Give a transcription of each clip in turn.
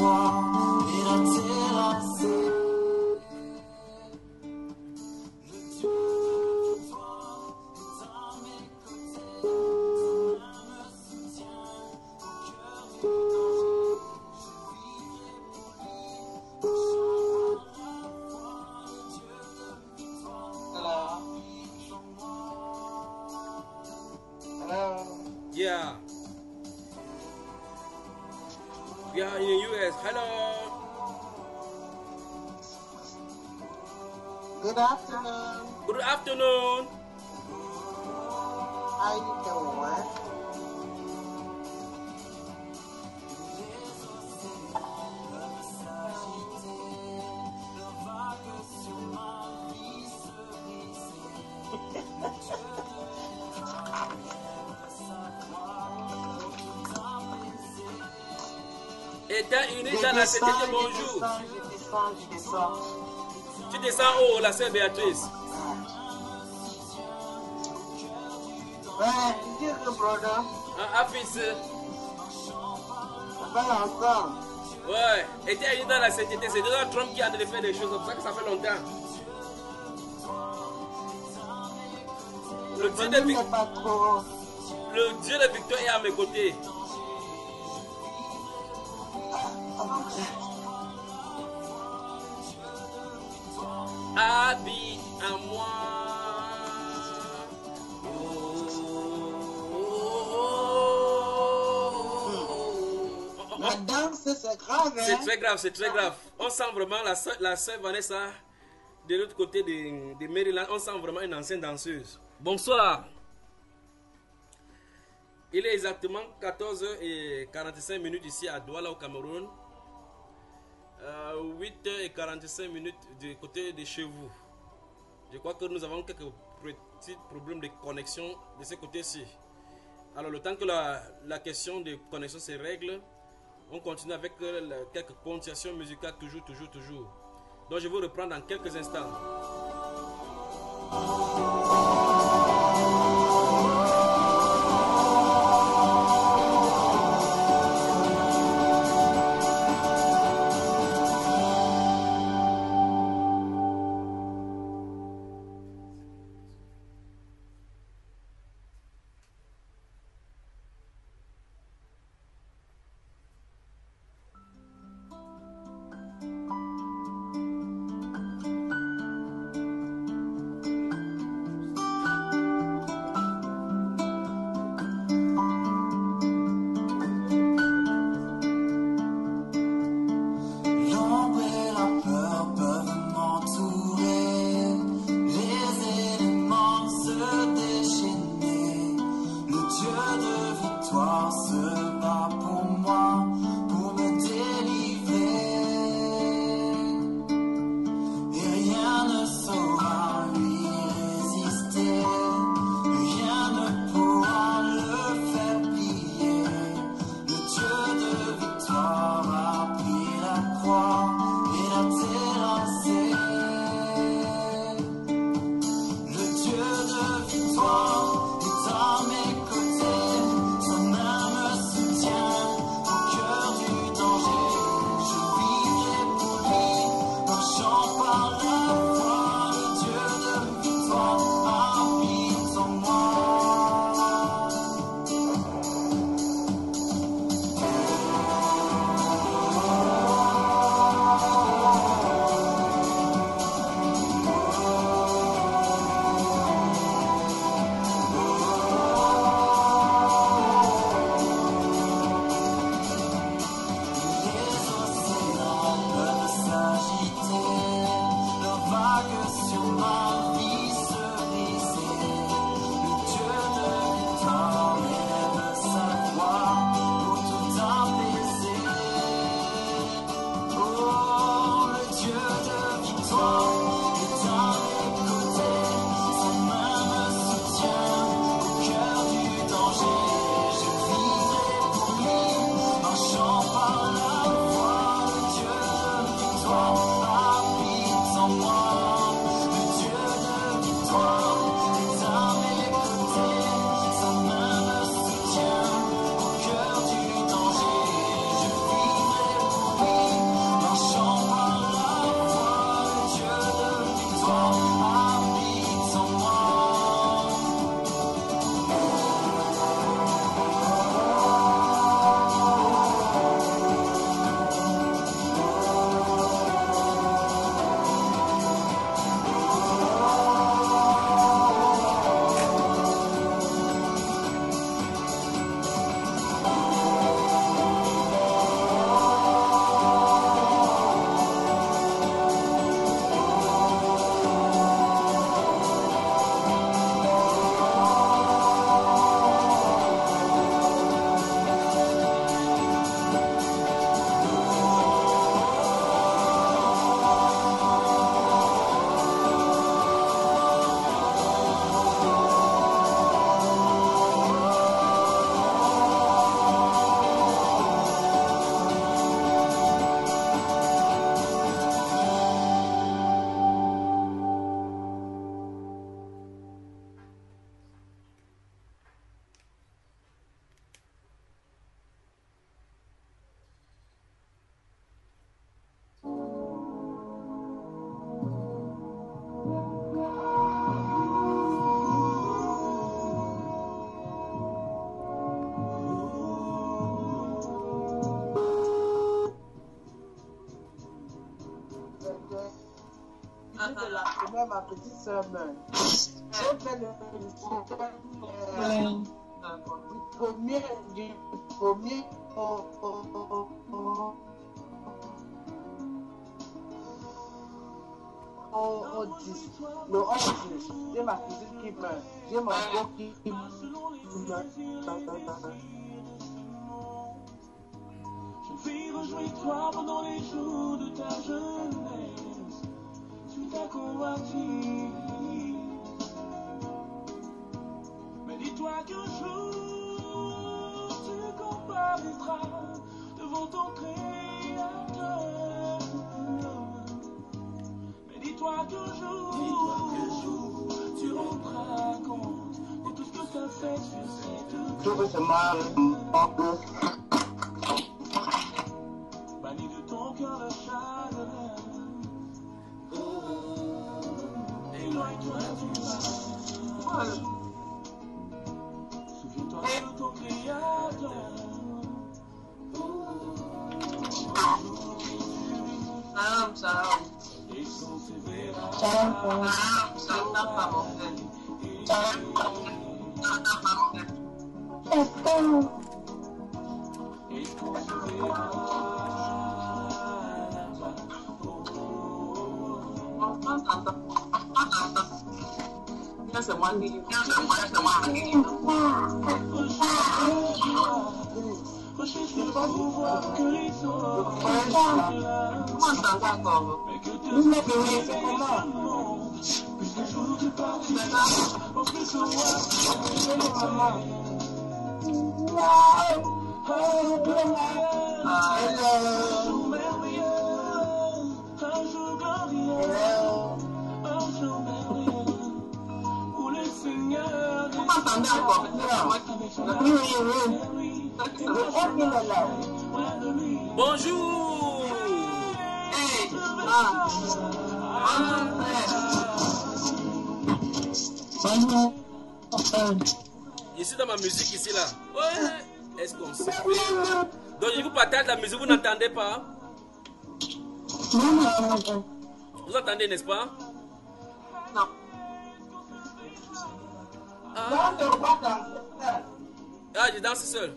toi et la terrasse. Yeah. We are in the US. Hello. Good afternoon. Good afternoon. How you doing? États-Unis dans la cité, bonjour. Je descends. Tu descends où, la sœur Béatrice? Ouais, dis le brother. Ah, fils. Ça fait longtemps. Ouais, États-Unis dans la cité, c'est Donald Trump qui a de faire des choses comme ça que ça fait longtemps. Le Dieu de Victor est à mes côtés. Habite à moi. La danse, c'est grave, hein? C'est très grave, c'est très grave. On sent vraiment la sœur Vanessa de l'autre côté de Maryland. On sent vraiment une ancienne danseuse. Bonsoir. Il est exactement 14h45 ici à Douala au Cameroun. 8h45 du côté de chez vous. Je crois que nous avons quelques petits problèmes de connexion de ce côté-ci. Alors le temps que la question de connexion se règle, on continue avec quelques ponctuations musicales toujours. Donc je vais reprendre dans quelques instants. de la semaine, ma petite soeur meurt. J'ai fait le du premier au 10. Le 11, j'ai ma cousine qui meurt. J'ai mon beau qui meurt. Puis réjouis-toi pendant les jours de ta jeunesse, tu t'as convoité. Mais dis-toi qu'un jour tu comparaîtras devant ton Créateur. Mais dis-toi qu'un jour tu rendras compte de tout ce que tu as fait sur cette terre. Bannis de ton cœur le chagrin. Éloigne-toi du mal. Souviens-toi de ton Créateur. Salam. Et son sévéra. Salam. Et qu'on se verra. C'est moi qui Recherche le pouvoir que les autres mais que te plus le jour tu partiras, au plus ce un jour merveilleux, un jour glorieux, un jour merveilleux, où le Seigneur est Bonjour. Ici dans ma musique ici là. Ouais. Est-ce qu'on sait? Donc je vous partage la musique, vous n'entendez pas? Vous entendez, n'est-ce pas? Non. Ah, je danse seul.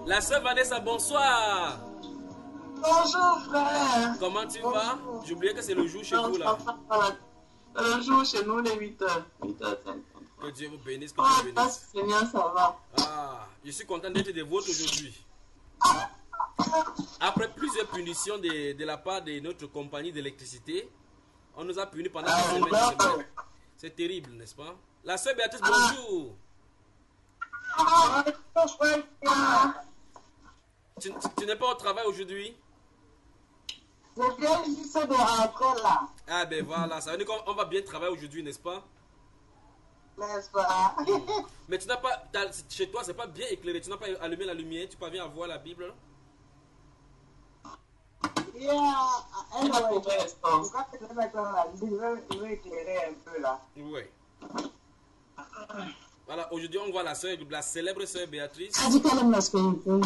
La sœur Vanessa, bonsoir. Bonjour frère. Comment tu vas? J'ai oublié que c'est le jour chez vous là. Le jour chez nous, les 8h. 8h50. Que Dieu vous bénisse, que Dieu vous bénisse. Seigneur, ça va. Ah, je suis content d'être de vôtres aujourd'hui. Après plusieurs punitions de la part de notre compagnie d'électricité, on nous a punis pendant une semaine. C'est terrible, n'est-ce pas? La sœur Béatrice, bonjour. Tu n'es pas au travail aujourd'hui? Je viens juste de rentrer là. Ah ben voilà, ça veut dire qu'on va bien travailler aujourd'hui, n'est-ce pas? N'est-ce pas? Mais tu n'as pas, chez toi, c'est pas bien éclairé. Tu n'as pas allumé la lumière. Tu parviens à voir la Bible? Anyway, pourquoi tu te mets dans la Bible? Je vais éclairer un peu là. Oui. Voilà, aujourd'hui on voit la célèbre sœur Béatrice. Elle dit qu'elle aime l'obscurité. Non.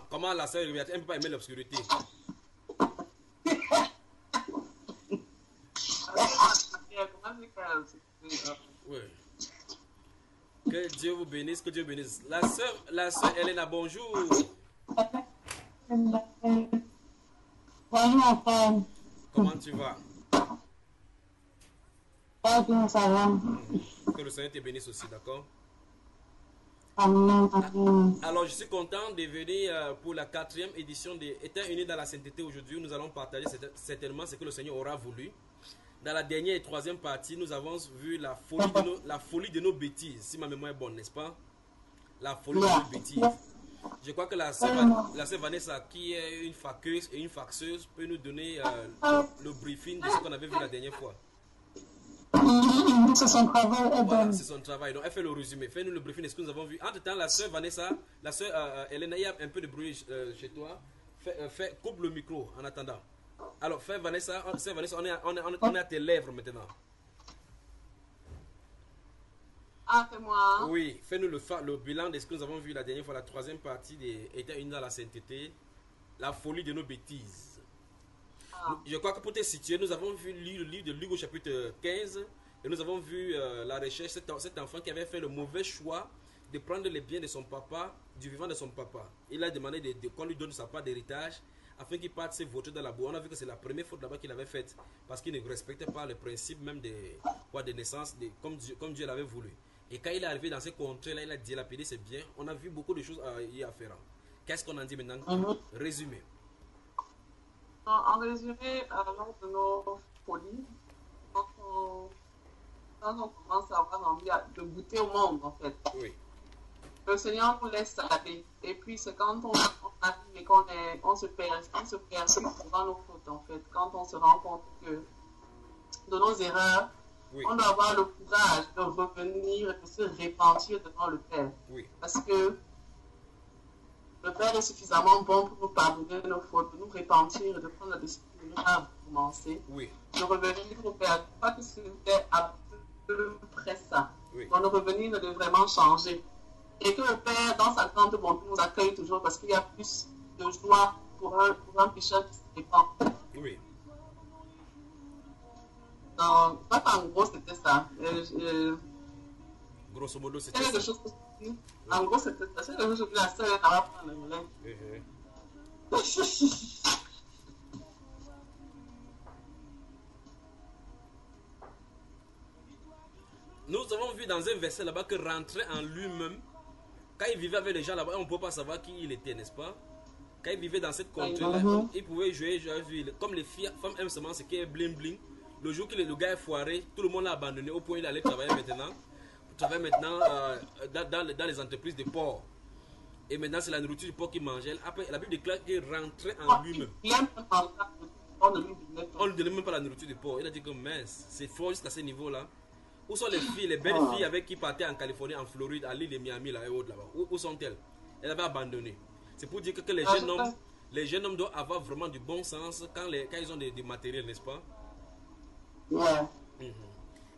Comment la sœur Béatrice, elle ne peut pas aimer l'obscurité? Oui. Que Dieu vous bénisse, que Dieu bénisse. La sœur Elena, bonjour. Bonjour, frère. Comment tu vas? Très bien, ça va. Que le Seigneur te bénisse aussi, d'accord? Amen, amen. Alors, je suis content de venir pour la 4e édition de Étant unis dans la sainteté aujourd'hui. Nous allons partager certainement ce que le Seigneur aura voulu. Dans la dernière et 3e partie, nous avons vu la folie de nos bêtises, si ma mémoire est bonne, n'est-ce pas? La folie de nos bêtises. Je crois que la sœur Vanessa, qui est une faqueuse et une faxeuse, peut nous donner le briefing de ce qu'on avait vu la dernière fois. C'est son travail. Voilà, c'est son travail. Donc, elle fait le résumé. Fais-nous le briefing de ce que nous avons vu. Entre-temps, la sœur Vanessa, la sœur Elena, il y a un peu de bruit chez toi. Coupe le micro en attendant. Alors, sœur Vanessa, on est à tes lèvres maintenant. Ah, c'est moi. Oui, fais-nous le bilan de ce que nous avons vu la dernière fois, la 3e partie des États unis dans la sainteté. la folie de nos bêtises. Ah. Je crois que pour te situer, nous avons vu le livre de Luc au chapitre 15 et nous avons vu la recherche, cet enfant qui avait fait le mauvais choix de prendre les biens de son papa, du vivant de son papa. Il a demandé qu'on lui donne sa part d'héritage afin qu'il parte se voter dans la boue. On a vu que c'est la première faute là-bas qu'il avait faite parce qu'il ne respectait pas le principe même de naissance, comme Dieu l'avait voulu. Et quand il est arrivé dans ces contrées-là, il a dilapidé ses biens. On a vu beaucoup de choses à y afférent. Qu'est-ce qu'on en dit maintenant? Résumé. En résumé, lors de nos folies, quand on commence à avoir envie de goûter au monde, en fait, Oui. le Seigneur nous laisse aller. Et puis, c'est quand on arrive et qu'on se perd dans nos fautes, en fait. Quand on se rend compte que de nos erreurs, Oui. on doit avoir le courage de revenir et de se repentir devant le Père. Oui. Parce que le Père est suffisamment bon pour nous pardonner nos fautes, de nous repentir et de prendre la décision de nous recommencer, Oui. de revenir au Père. Je crois que c'était à peu près ça. Oui. Donc, nos revenus de vraiment changer. Et que le Père, dans sa grande bonté, nous accueille toujours parce qu'il y a plus de joie pour un pécheur qui se répand. Oui. Donc, je crois qu'en gros, c'était ça. Grosso modo, C'est c'était quelque ça. chose que je dis. En gros, c'était ça. C'est quelque chose que la sœur va prendre le relais. Nous avons vu dans un verset là-bas que rentrer en lui-même, quand il vivait avec les gens là-bas, on ne peut pas savoir qui il était, n'est-ce pas? Quand il vivait dans cette contrée-là, il pouvait jouer, comme les femmes aiment seulement ce qui est bling bling. Le jour que le gars est foiré, tout le monde l'a abandonné au point où il allait travailler maintenant. Il travaille maintenant dans les entreprises de porc. Et maintenant, c'est la nourriture du porc qu'il mangeait. Après, la Bible déclare qu'il rentrait en lui-même. On ne lui donnait même pas la nourriture du porc. Il a dit que mince, c'est fort jusqu'à ce niveau-là. Où sont les filles, les belles filles avec qui partaient en Californie, en Floride, à l'île de Miami là, et autres là-bas? Où sont-elles? Elles avaient abandonné. C'est pour dire que les jeunes hommes doivent avoir vraiment du bon sens quand ils ont du matériel, n'est-ce pas? Ouais.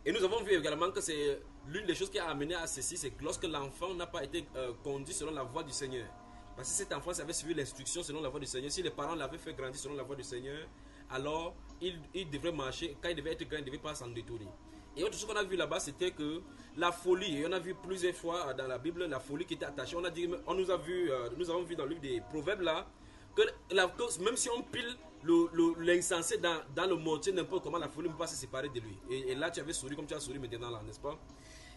Et nous avons vu également que c'est l'une des choses qui a amené à ceci, c'est que lorsque l'enfant n'a pas été conduit selon la voie du Seigneur. Parce que cet enfant avait suivi l'instruction selon la voie du Seigneur. Si les parents l'avaient fait grandir selon la voie du Seigneur, alors il devrait marcher. Quand il devait être grand, il ne devait pas s'en détourner. Et autre chose qu'on a vu là-bas, c'était que la folie, et on a vu plusieurs fois dans la Bible la folie qui était attachée. Nous avons vu dans le livre des Proverbes là, que même si on pile l'insensé dans le mortier, n'importe comment, la folie ne peut pas se séparer de lui. Et là, tu avais souri comme tu as souri maintenant là, n'est-ce pas?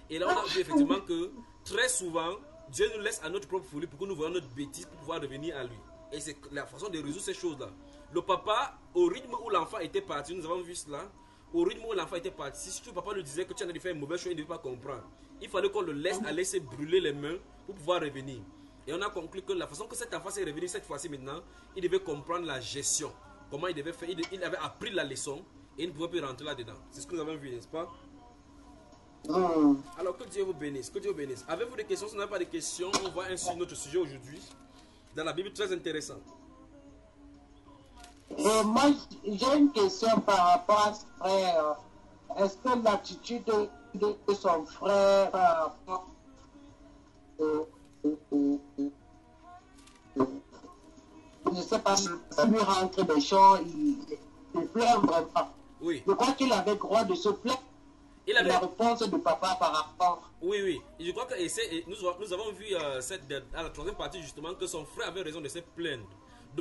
Et là, on a vu effectivement que très souvent, Dieu nous laisse à notre propre folie pour que nous voyons notre bêtise pour pouvoir revenir à lui. Et c'est la façon de résoudre ces choses-là. Le papa, au rythme où l'enfant était parti, nous avons vu cela. Au rythme où l'enfant était parti, si le papa lui disait que tu as de faire un mauvais choix, il ne devait pas comprendre. Il fallait qu'on le laisse aller se brûler les mains pour pouvoir revenir. Et on a conclu que la façon que cet enfant s'est revenu cette fois-ci maintenant, il devait comprendre la gestion. Comment il devait faire. Il avait appris la leçon et il ne pouvait plus rentrer là-dedans. C'est ce que nous avons vu, n'est-ce pas? Alors que Dieu vous bénisse. Que Dieu vous bénisse. Avez-vous des questions? Si vous n'avez pas de questions, on voit un autre sujet aujourd'hui. Dans la Bible, très intéressant. Moi, j'ai une question par rapport à ce frère. Est-ce que l'attitude de son frère par rapport je ne sais pas si ça lui rentre des champs, il pleure vraiment. Oui. Je crois qu'il avait droit de se plaindre. Il avait... La réponse de papa par rapport. Oui, oui. Je crois que nous avons vu à la troisième partie justement que son frère avait raison de se plaindre.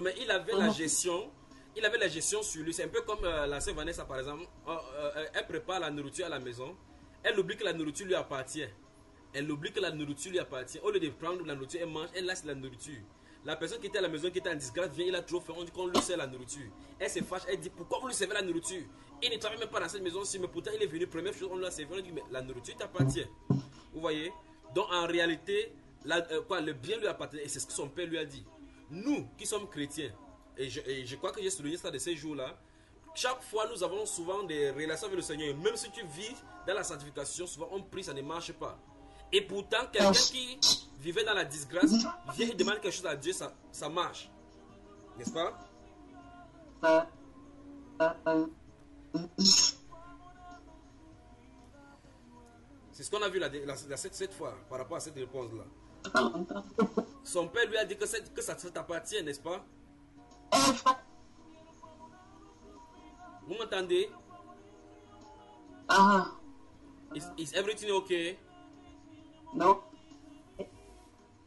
Mais il avait la gestion. Il avait la gestion sur lui. C'est un peu comme la sœur Vanessa par exemple. Elle prépare la nourriture à la maison. Elle oublie que la nourriture lui appartient. Elle oublie que la nourriture lui appartient. Au lieu de prendre la nourriture, elle mange, elle laisse la nourriture. La personne qui était à la maison, qui était en disgrâce, vient, il a trop faim, on dit qu'on lui sert la nourriture. Elle se fâche, elle dit pourquoi vous lui servez la nourriture? Il ne travaille même pas dans cette maison-ci, mais pourtant il est venu, première chose, on lui a servi, on lui dit mais la nourriture t'appartient. Vous voyez? Donc en réalité, le bien lui appartient, et c'est ce que son père lui a dit. Nous qui sommes chrétiens, et je crois que j'ai souligné ça de ces jours-là, chaque fois nous avons souvent des relations avec le Seigneur, même si tu vis dans la sanctification, souvent on prie, ça ne marche pas. Et pourtant, quelqu'un qui vivait dans la disgrâce vient et demande quelque chose à Dieu, ça marche. N'est-ce pas? C'est ce qu'on a vu cette fois par rapport à cette réponse-là. Son père lui a dit que ça t'appartient, n'est-ce pas? Vous m'entendez? Is everything okay? Non.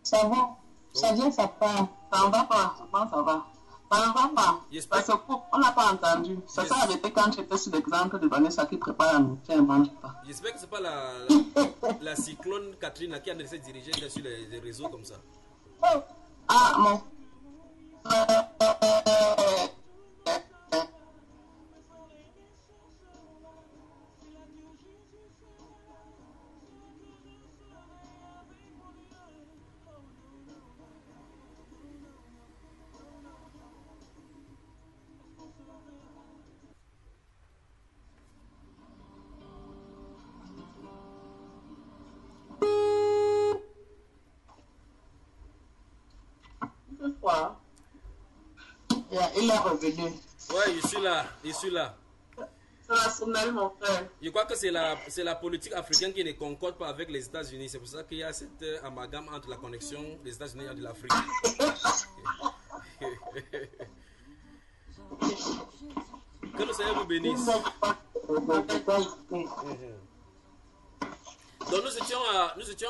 Ça va. Ça vient, ça part. Ça va pas. Comment ça va? Ça va pas. Parce qu'on n'a pas entendu. Ça s'est arrêté quand j'étais sur l'exemple de Vanessa qui prépare un tiens, ne mange pas. J'espère que ce n'est pas la cyclone Katrina qui a laissé diriger sur les réseaux comme ça. Ah, non. Il est revenu. Ouais, je suis là, je suis là. C'est la sonnelle, mon frère. Je crois que c'est la politique africaine qui ne concorde pas avec les États-Unis. C'est pour ça qu'il y a cette amalgame entre la connexion des États-Unis et de l'Afrique. Que le Seigneur vous bénisse. Donc nous étions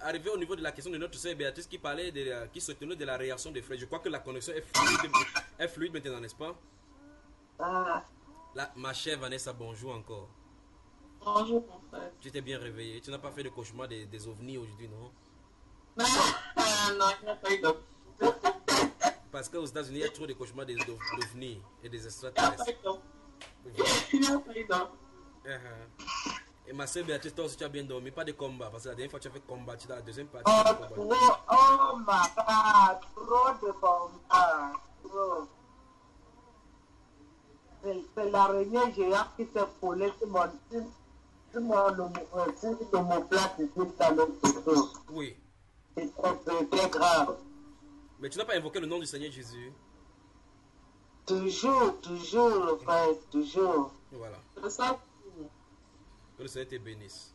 arrivés au niveau de la question de notre sœur Béatrice qui parlait qui se tenait de la réaction des frères. Je crois que la connexion est fluide maintenant, n'est-ce pas? Là, ma chère Vanessa, bonjour encore. Bonjour mon frère. Tu t'es bien réveillée. Tu n'as pas fait de cauchemar des ovnis aujourd'hui, non? Non, il n'y a pas eu d'ovnis. Parce qu'aux États-Unis, il y a trop de cauchemars des ovnis et des extraterrestres. Il n'y a pas eu d'ovnis. Et ma soeur Béatrice, toi aussi tu as bien dormi, pas de combat, parce que la dernière fois tu as fait combat, tu es dans la deuxième partie. Oh my God, trop de combat, trop. C'est l'araignée géante qui s'est collée sur mon omoplate ici dans le photo. Oui. C'est très grave. Mais tu n'as pas invoqué le nom du Seigneur Jésus? Toujours, frère, toujours. Voilà. C'est ça. Que le Seigneur te bénisse.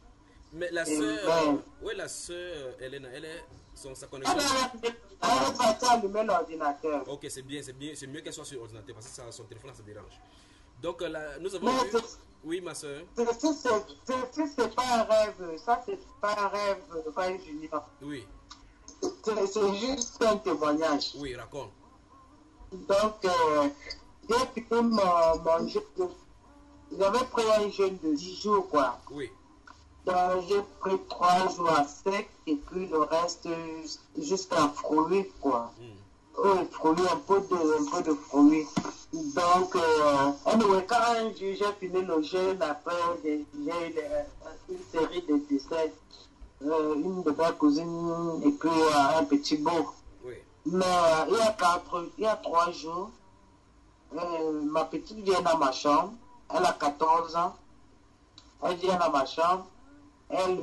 Mais la sœur, oui, la sœur Elena, sa connexion. Elle est partie allumer l'ordinateur. Ok, c'est bien, c'est mieux qu'elle soit sur l'ordinateur parce que son téléphone, ça dérange. Donc, nous avons vu... Oui, ma sœur. C'est pas un rêve, ça c'est pas un rêve, Frère Junior. Oui. C'est juste un témoignage. Oui, raconte. Donc, j'ai quitté mon jeûne. J'avais pris un jeûne de 10 jours, quoi. Oui. Donc, j'ai pris 3 jours à sec et puis le reste jusqu'à fruits, quoi. Fruits, un peu de fruits. Donc, anyway, quand j'ai fini le jeûne, après, j'ai eu une série de décès. Une de mes cousines et puis un petit beau. Oui. Mais il y a 3 jours, ma petite vient dans ma chambre. Elle a 14 ans. Elle vient dans ma chambre. Elle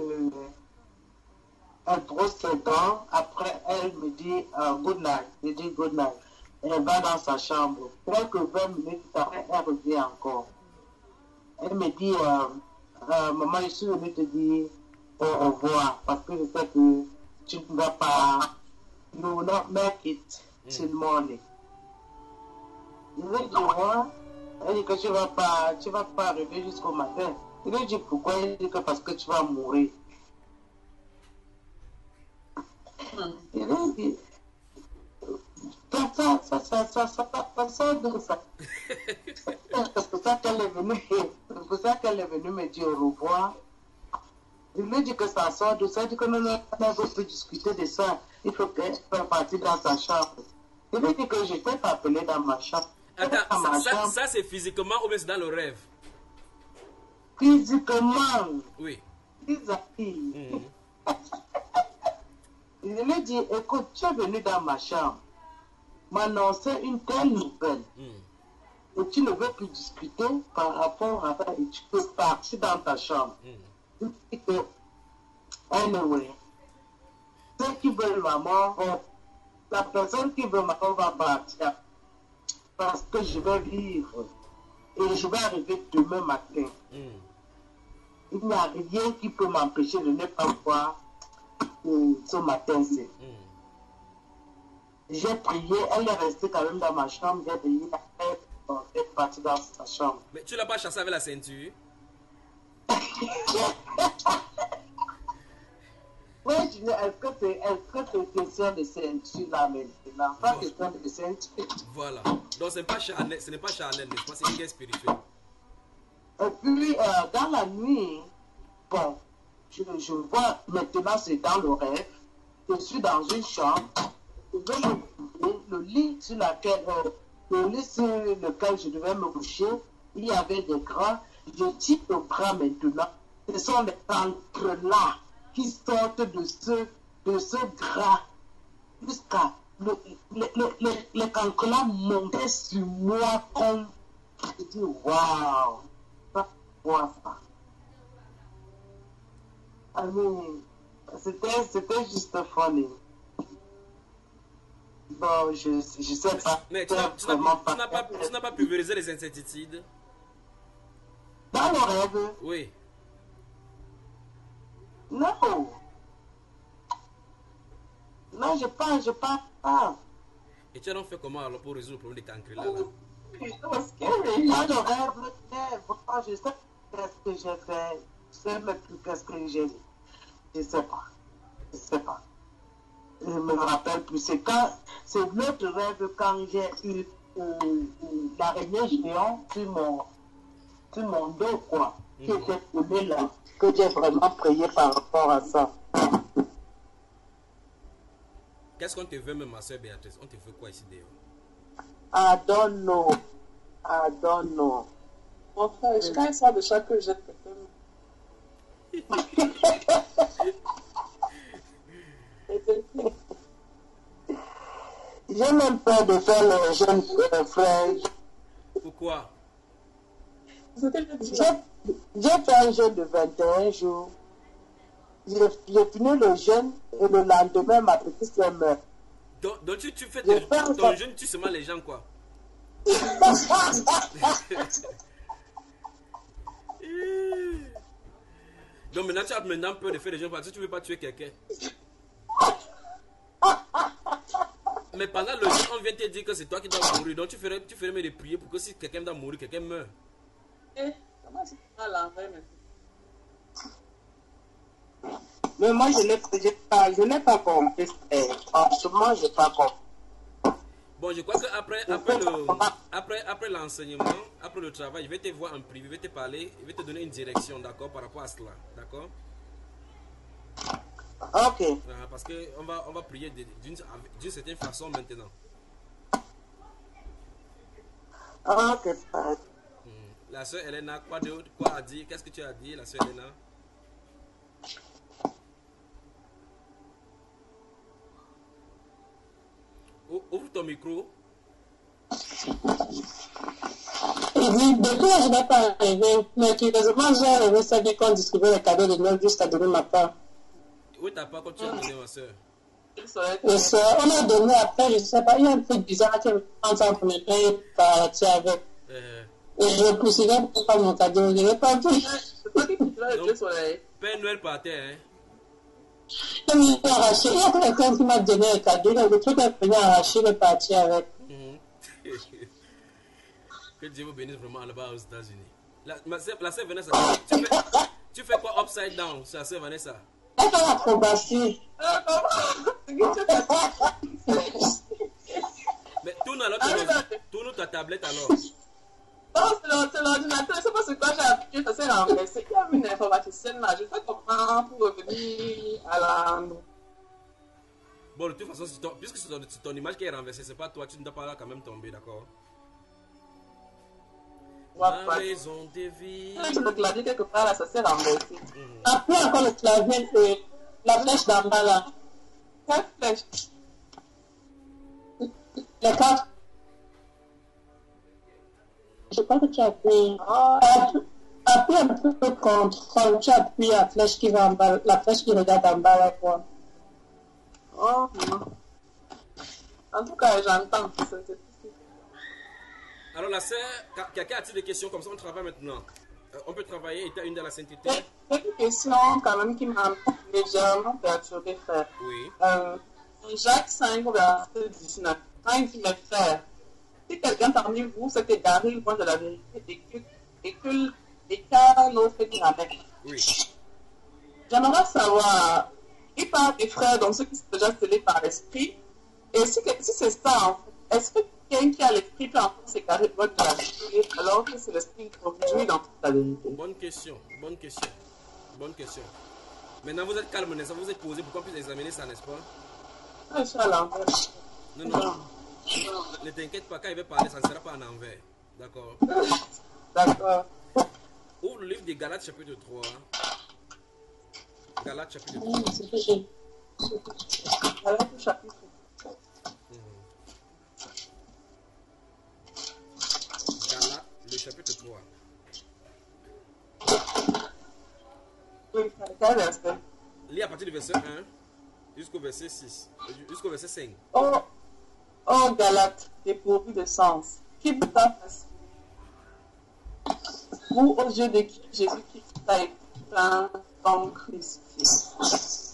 brosse ses dents. Après, elle me dit good night. Je dis good night. Elle va dans sa chambre. Quelques 20 minutes après, elle revient encore. Elle me dit maman, je suis venue te dire au revoir parce que je sais que tu ne vas pas. You will not make it till morning. Je vais dire au revoir. Elle dit que tu vas pas arriver jusqu'au matin. Je lui dis pourquoi? Elle dit que parce que tu vas mourir. Je lui dis, ça sort de ça. C'est pour ça qu'elle est venue me dire au revoir. Je lui dis que ça sort de ça. Elle dit que non, on veut plus discuter de ça. Il faut qu'elle fasse partie dans sa chambre. Je lui dis que je t'ai appelé dans ma chambre. Attends, ça c'est physiquement ou bien c'est dans le rêve? Physiquement. Oui. Je lui ai dit, écoute, tu es venu dans ma chambre, m'annoncer une telle nouvelle. Et tu ne veux plus discuter par rapport à ça et tu peux partir dans ta chambre. Je dis que, anyway, ceux qui veulent ma mort, la personne qui veut ma mort va partir. Parce que je vais vivre et je vais arriver demain matin. Il n'y a rien qui peut m'empêcher de ne pas voir ce matin-ci. J'ai prié, elle est restée quand même dans ma chambre, j'ai prié, elle est partie dans sa chambre. Mais tu l'as pas chassé avec la ceinture? Oui, je dis, est-ce que c'est question de ceinture là maintenant? Pas question de ceinture. Voilà. Donc ce n'est pas charnel, n'est-ce pas? C'est une guerre spirituelle. Et puis, dans la nuit, bon, je vois maintenant, c'est dans le rêve, je suis dans une chambre, je vais me coucher, le lit sur lequel je devais me coucher, il y avait des draps, je tire le bras maintenant, ce sont les cancres là qui sortent de ce drap jusqu'à les cancres là montaient sur moi comme je dis waouh, ça quoi ça. I mean, c'était juste funny. Bon, je sais pas. Mais tu n'as pas pulvérisé les insecticides? Dans le rêve? Oui. Non. Non, je pas. Et tu as donc fait comment alors pour résoudre le problème des cancres là? Dans le rêve, je sais qu'est-ce que j'ai fait. Je sais même plus qu'est-ce que j'ai dit. Je sais pas. Je me rappelle plus. C'est l'autre rêve quand j'ai eu l'araignée géante sur mon dos, quoi. Qui était tombée là. Que j'ai vraiment prié par rapport à ça. Qu'est-ce qu'on te veut même, ma soeur Béatrice? On te veut quoi ici dehors? I don't know. Mon frère, je caille ça de chaque que j'ai fait. J'ai même peur de faire le jeune frère. Pourquoi? J'ai fait un jeûne de 21 jours. J'ai fini le jeûne et le lendemain, ma petite soeur meurt. Donc tu fais ton jeûne, tu seulement les gens quoi? Donc maintenant tu as peur de faire les gens parce que tu ne veux pas tuer quelqu'un. Mais pendant le jeûne, on vient te dire que c'est toi qui dois mourir. Donc tu ferais mieux de prier pour que si quelqu'un doit mourir, quelqu'un meurt. Comment c'est à l'envers maintenant? Mais moi, je n'ai pas compris. Franchement, je n'ai pas compris. Bon, je crois qu'après l'enseignement, après le travail, je vais te voir en privé, je vais te parler, je vais te donner une direction, d'accord, par rapport à cela, d'accord? Ok. Parce qu'on va prier d'une certaine façon maintenant. Ok, La soeur Elena, quoi a dit? Qu'est-ce que tu as dit, la soeur Elena? Ouvre ton micro. Il dit, depuis je n'ai pas arrivé, mais curieusement, j'ai rêvé ça bien qu'on distribuait les cadeaux de Noël jusqu'à donner ma part. Où ta part quand tu as donné, ma soeur? Et ça, on a donné après, je ne sais pas, il y a un truc bizarre qui est ensemble pour me payer par avec. Et je ne poursuivais pas mon cadeau, je n'ai pas vu. Père Noël par terre, hein? Il m'a arraché, il y a quelqu'un qui m'a donné un cadeau, le truc est venu arracher, il est parti avec. Que Dieu vous bénisse vraiment là-bas aux États-Unis. La sœur Vanessa, tu fais quoi upside down, la sœur Vanessa? Elle fait l'acrobatie. Mais tourne ta tablette alors. Non, c'est l'ordinateur, c'est pas ce que j'ai appris, ça s'est renversé. Il y a une informaticienne là, je fais comment pour revenir à la... Bon, de toute façon, puisque c'est ton image qui est renversée, c'est pas toi, tu ne dois pas quand même tomber, d'accord? La raison de vie. Je le clavier quelque part là, ça s'est renversé. Après encore le clavier, c'est la flèche d'en bas là. Quelle flèche? Les quatre. Je crois que tu appuies. Appuie un peu contrôle, tu appuies la flèche qui va en bas, la flèche qui regarde en bas là quoi. Oh non. En tout cas, j'entends. Alors la sœur, quelqu'un a-t-il des questions comme ça? On travaille maintenant. On peut travailler, et tu as une de la sainteté. Il y a une question quand même qui m'a légèrement perturbé, frère. Oui. Jacques 5, verset 19. Quand il dit mes frères, si quelqu'un parmi vous s'est égaré loin de la vérité et qu'a l'autre dit Amen. Oui. J'aimerais savoir, il parle des frères, donc ceux qui sont déjà scellés par l'esprit. Et si c'est ça, en fait, est-ce que quelqu'un qui a l'esprit peut encore s'égarer loin de la vérité alors que c'est l'esprit qui conduit dans toute la vérité? Bonne question, bonne question, bonne question. Maintenant, vous êtes calme, ça vous est posé pour qu'on puisse examiner ça, n'est-ce pas? Ah, je suis à l'envers. Non. Ne t'inquiète pas, quand il va parler, ça ne sera pas en envers. D'accord? D'accord. Ouvre le livre de Galates chapitre 3. Galates chapitre 3. Galates chapitre 3. Galates, le chapitre 3. Oui, quel verset? Lis à partir du verset 1 jusqu'au verset 6. Jusqu'au verset 5. Oh Galates, dépourvu de sens, qui vous a fasciné? Vous, aux yeux de qui Jésus-Christ a été peint comme crucifié.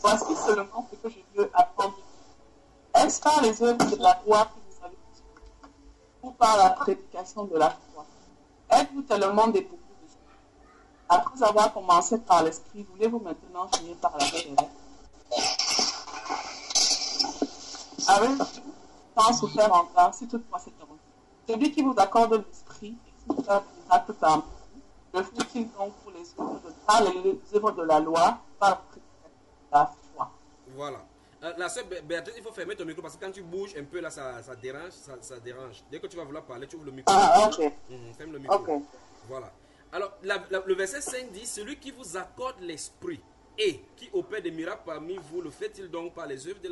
Voici seulement ce que je veux apprendre. Est-ce par les œuvres de la loi que vous avez reçues, ou par la prédication de la foi? Êtes-vous tellement dépourvu de sens? Après avoir commencé par l'esprit, voulez-vous maintenant finir par la chair? Avez-vous tant souffert encore, si toutefois c'est heureux? Celui qui vous accorde l'esprit et qui vous fait des miracles parmi vous, le fait-il donc pour les œuvres de la loi, par la foi? Voilà. La sœur Béatrice, il faut fermer ton micro parce que quand tu bouges un peu là, ça dérange, ça dérange. Dès que tu vas vouloir parler, tu ouvres le micro. Ah, ok. Ferme le micro. Ok. Voilà. Alors, le verset 5 dit, celui qui vous accorde l'esprit et qui opère des miracles parmi vous, le fait-il donc par les œuvres de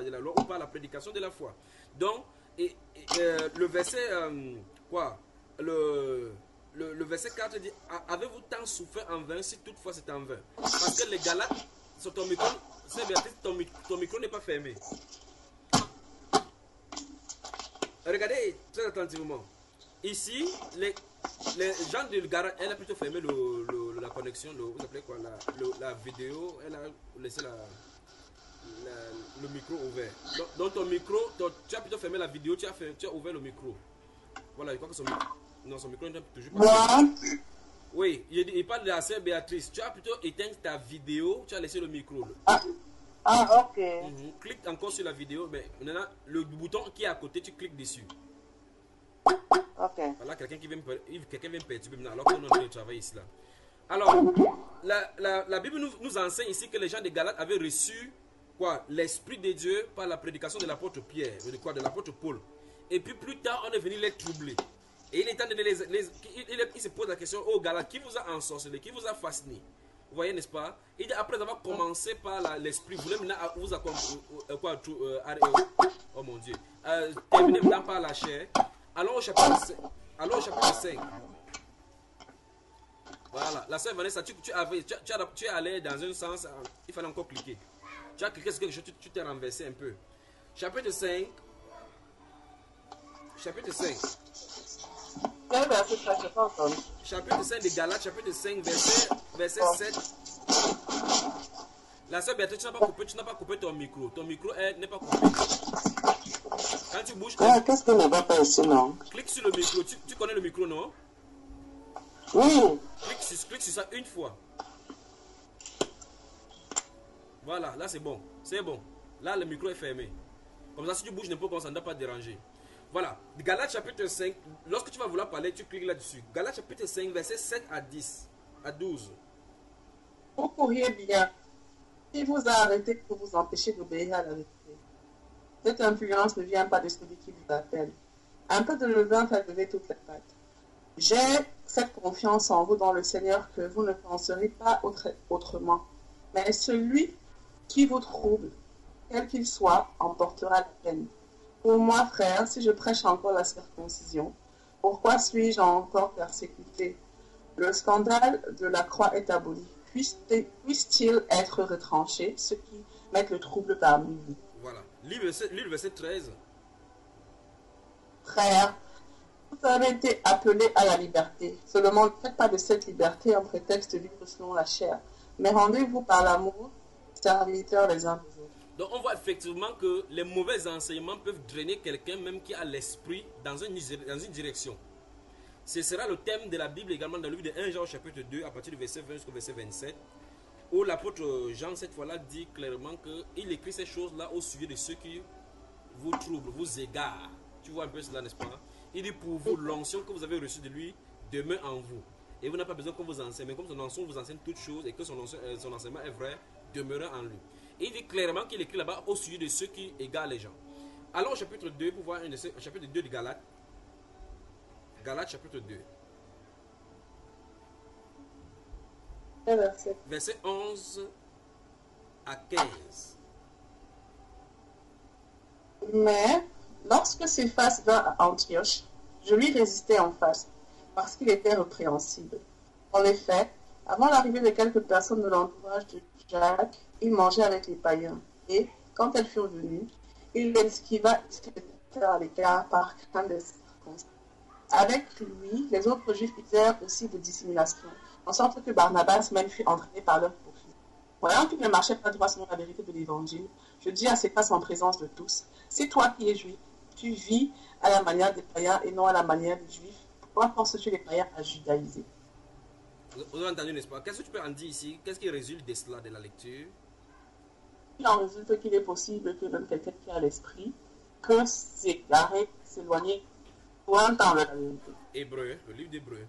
la loi ou par la prédication de la foi? Donc, le verset, le verset 4 dit, avez-vous tant souffert en vain si toutefois c'est en vain? Parce que les Galates, sur ton micro, c'est Béatrice, ton micro n'est pas fermé. Regardez très attentivement. Ici, les gens de Galates, elle a plutôt fermé la connexion, vous appelez quoi, la vidéo, elle a laissé le micro ouvert. Donc ton micro, tu as plutôt fermé la vidéo, tu as ouvert le micro. Voilà, je crois que son micro n'est toujours pas fermé. Oui, il parle de la sœur Béatrice. Tu as plutôt éteint ta vidéo, tu as laissé le micro. Ok. Clique encore sur la vidéo, mais maintenant, le bouton qui est à côté, tu cliques dessus. Ok. Voilà, quelqu'un vient me perturber maintenant, alors qu'on est en train de travailler ici. Là. Alors, la Bible nous enseigne ici que les gens de Galates avaient reçu l'Esprit de Dieu par la prédication de l'apôtre Pierre, de l'apôtre Paul. Et puis plus tard, on est venu les troubler. Et il est temps de il se pose la question, oh Galates, qui vous a ensorcelé, qui vous a fasciné? Vous voyez, n'est-ce pas? Il dit, après avoir commencé par l'Esprit, vous voulez maintenant vous accompagner, oh mon Dieu, terminer maintenant par la chair. Allons au chapitre 5. Voilà, la sœur Vanessa, tu es allé dans un sens, il fallait encore cliquer. Tu as cliqué sur quelque chose, tu t'es renversé un peu. Chapitre 5. Chapitre 5. Quel verset ça, je n'ai pas entendu? Chapitre 5 de Galates, chapitre 5, verset 7. La sœur Béatrice, tu n'as pas coupé ton micro. Ton micro n'est pas coupé. Quand tu bouges... Qu'est-ce qui ne va pas ici, non? Clique sur le micro. Tu connais le micro, non? Oui. Clique sur ça une fois. Voilà, là c'est bon. C'est bon. Là, le micro est fermé. Comme ça, si tu bouges n'importe comment, ça ne doit pas te déranger. Voilà. Galates chapitre 5. Lorsque tu vas vouloir parler, tu cliques là-dessus. Galates chapitre 5, verset 7 à 12. Vous courriez bien. Il vous a arrêté pour vous empêcher d'obéir à la vérité. Cette influence ne vient pas de celui qui vous appelle. Un peu de levain fait lever toutes les pattes. J'ai cette confiance en vous dans le Seigneur que vous ne penserez pas autrement. Mais celui qui vous trouble, quel qu'il soit, en portera la peine. Pour moi, frère, si je prêche encore la circoncision, pourquoi suis-je encore persécuté? Le scandale de la croix est aboli. Puisse-t-il être retranché, ceux qui mettent le trouble parmi vous? Voilà. Lis le verset 13. Frère, vous avez été appelés à la liberté. Seulement, ne faites pas de cette liberté un prétexte de vivre selon la chair, mais rendez-vous par l'amour, serviteurs les uns des autres. Donc on voit effectivement que les mauvais enseignements peuvent drainer quelqu'un même qui a l'esprit dans une direction. Ce sera le thème de la Bible également dans le livre de 1 Jean chapitre 2 à partir du verset 20 jusqu'au verset 27, où l'apôtre Jean cette fois-là dit clairement qu'il écrit ces choses-là au sujet de ceux qui vous troublent, vous égarent. Tu vois un peu cela, n'est-ce pas? Il dit pour vous, l'onction que vous avez reçue de lui demeure en vous. Et vous n'avez pas besoin qu'on vous enseigne, mais comme son onction vous enseigne toutes choses et que son enseignement est vrai, demeurera en lui. Et il dit clairement qu'il écrit là-bas au sujet de ceux qui égarent les gens. Allons au chapitre 2 pour voir chapitre 2 de Galates. Galates chapitre 2. Verset 11 à 15. Mais lorsque Céphas vint à Antioche, je lui résistais en face, parce qu'il était répréhensible. En effet, avant l'arrivée de quelques personnes de l'entourage de Jacques, il mangeait avec les païens. Et, quand elles furent venues, il les esquiva à l'écart par crainte des circonstances. Avec lui, les autres juifs usèrent aussi de dissimulation, en sorte que Barnabas même fut entraîné par leur profit. Voyant qu'il ne marchait pas droit selon la vérité de l'évangile, je dis à Céphas en présence de tous, c'est toi qui es juif, tu vis à la manière des païens et non à la manière des juifs. Pourquoi forces-tu les païens à judaïser? Vous avez entendu, n'est-ce pas? Qu'est-ce que tu peux en dire ici? Qu'est-ce qui résulte de cela, de la lecture? Il en résulte qu'il est possible que même quelqu'un qui a l'esprit peut s'égarer, s'éloigner pour entendre la vérité. Hébreu, le livre d'Hébreu,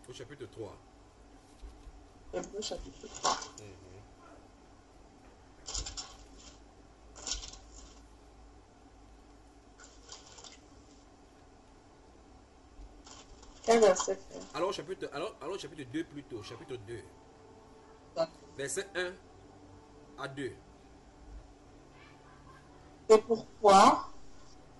au chapitre 3. Hébreu chapitre 3. Quel verset? Alors chapitre 2 plutôt, chapitre 2. Verset 1 à 2. C'est pourquoi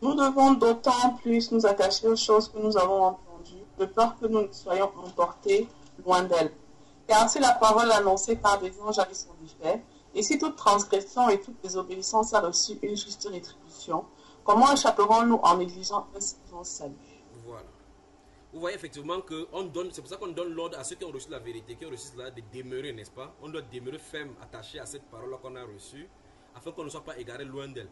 nous devons d'autant plus nous attacher aux choses que nous avons entendues, de peur que nous ne soyons emportés loin d'elles. Car si la parole annoncée par des anges avait son effet, et si toute transgression et toute désobéissance a reçu une juste rétribution, comment échapperons-nous en négligeant un si grand salut? Voilà. Vous voyez effectivement que c'est pour ça qu'on donne l'ordre à ceux qui ont reçu la vérité, qui ont reçu cela, de demeurer, n'est-ce pas? On doit demeurer ferme, attaché à cette parole-là qu'on a reçue, afin qu'on ne soit pas égaré loin d'elle.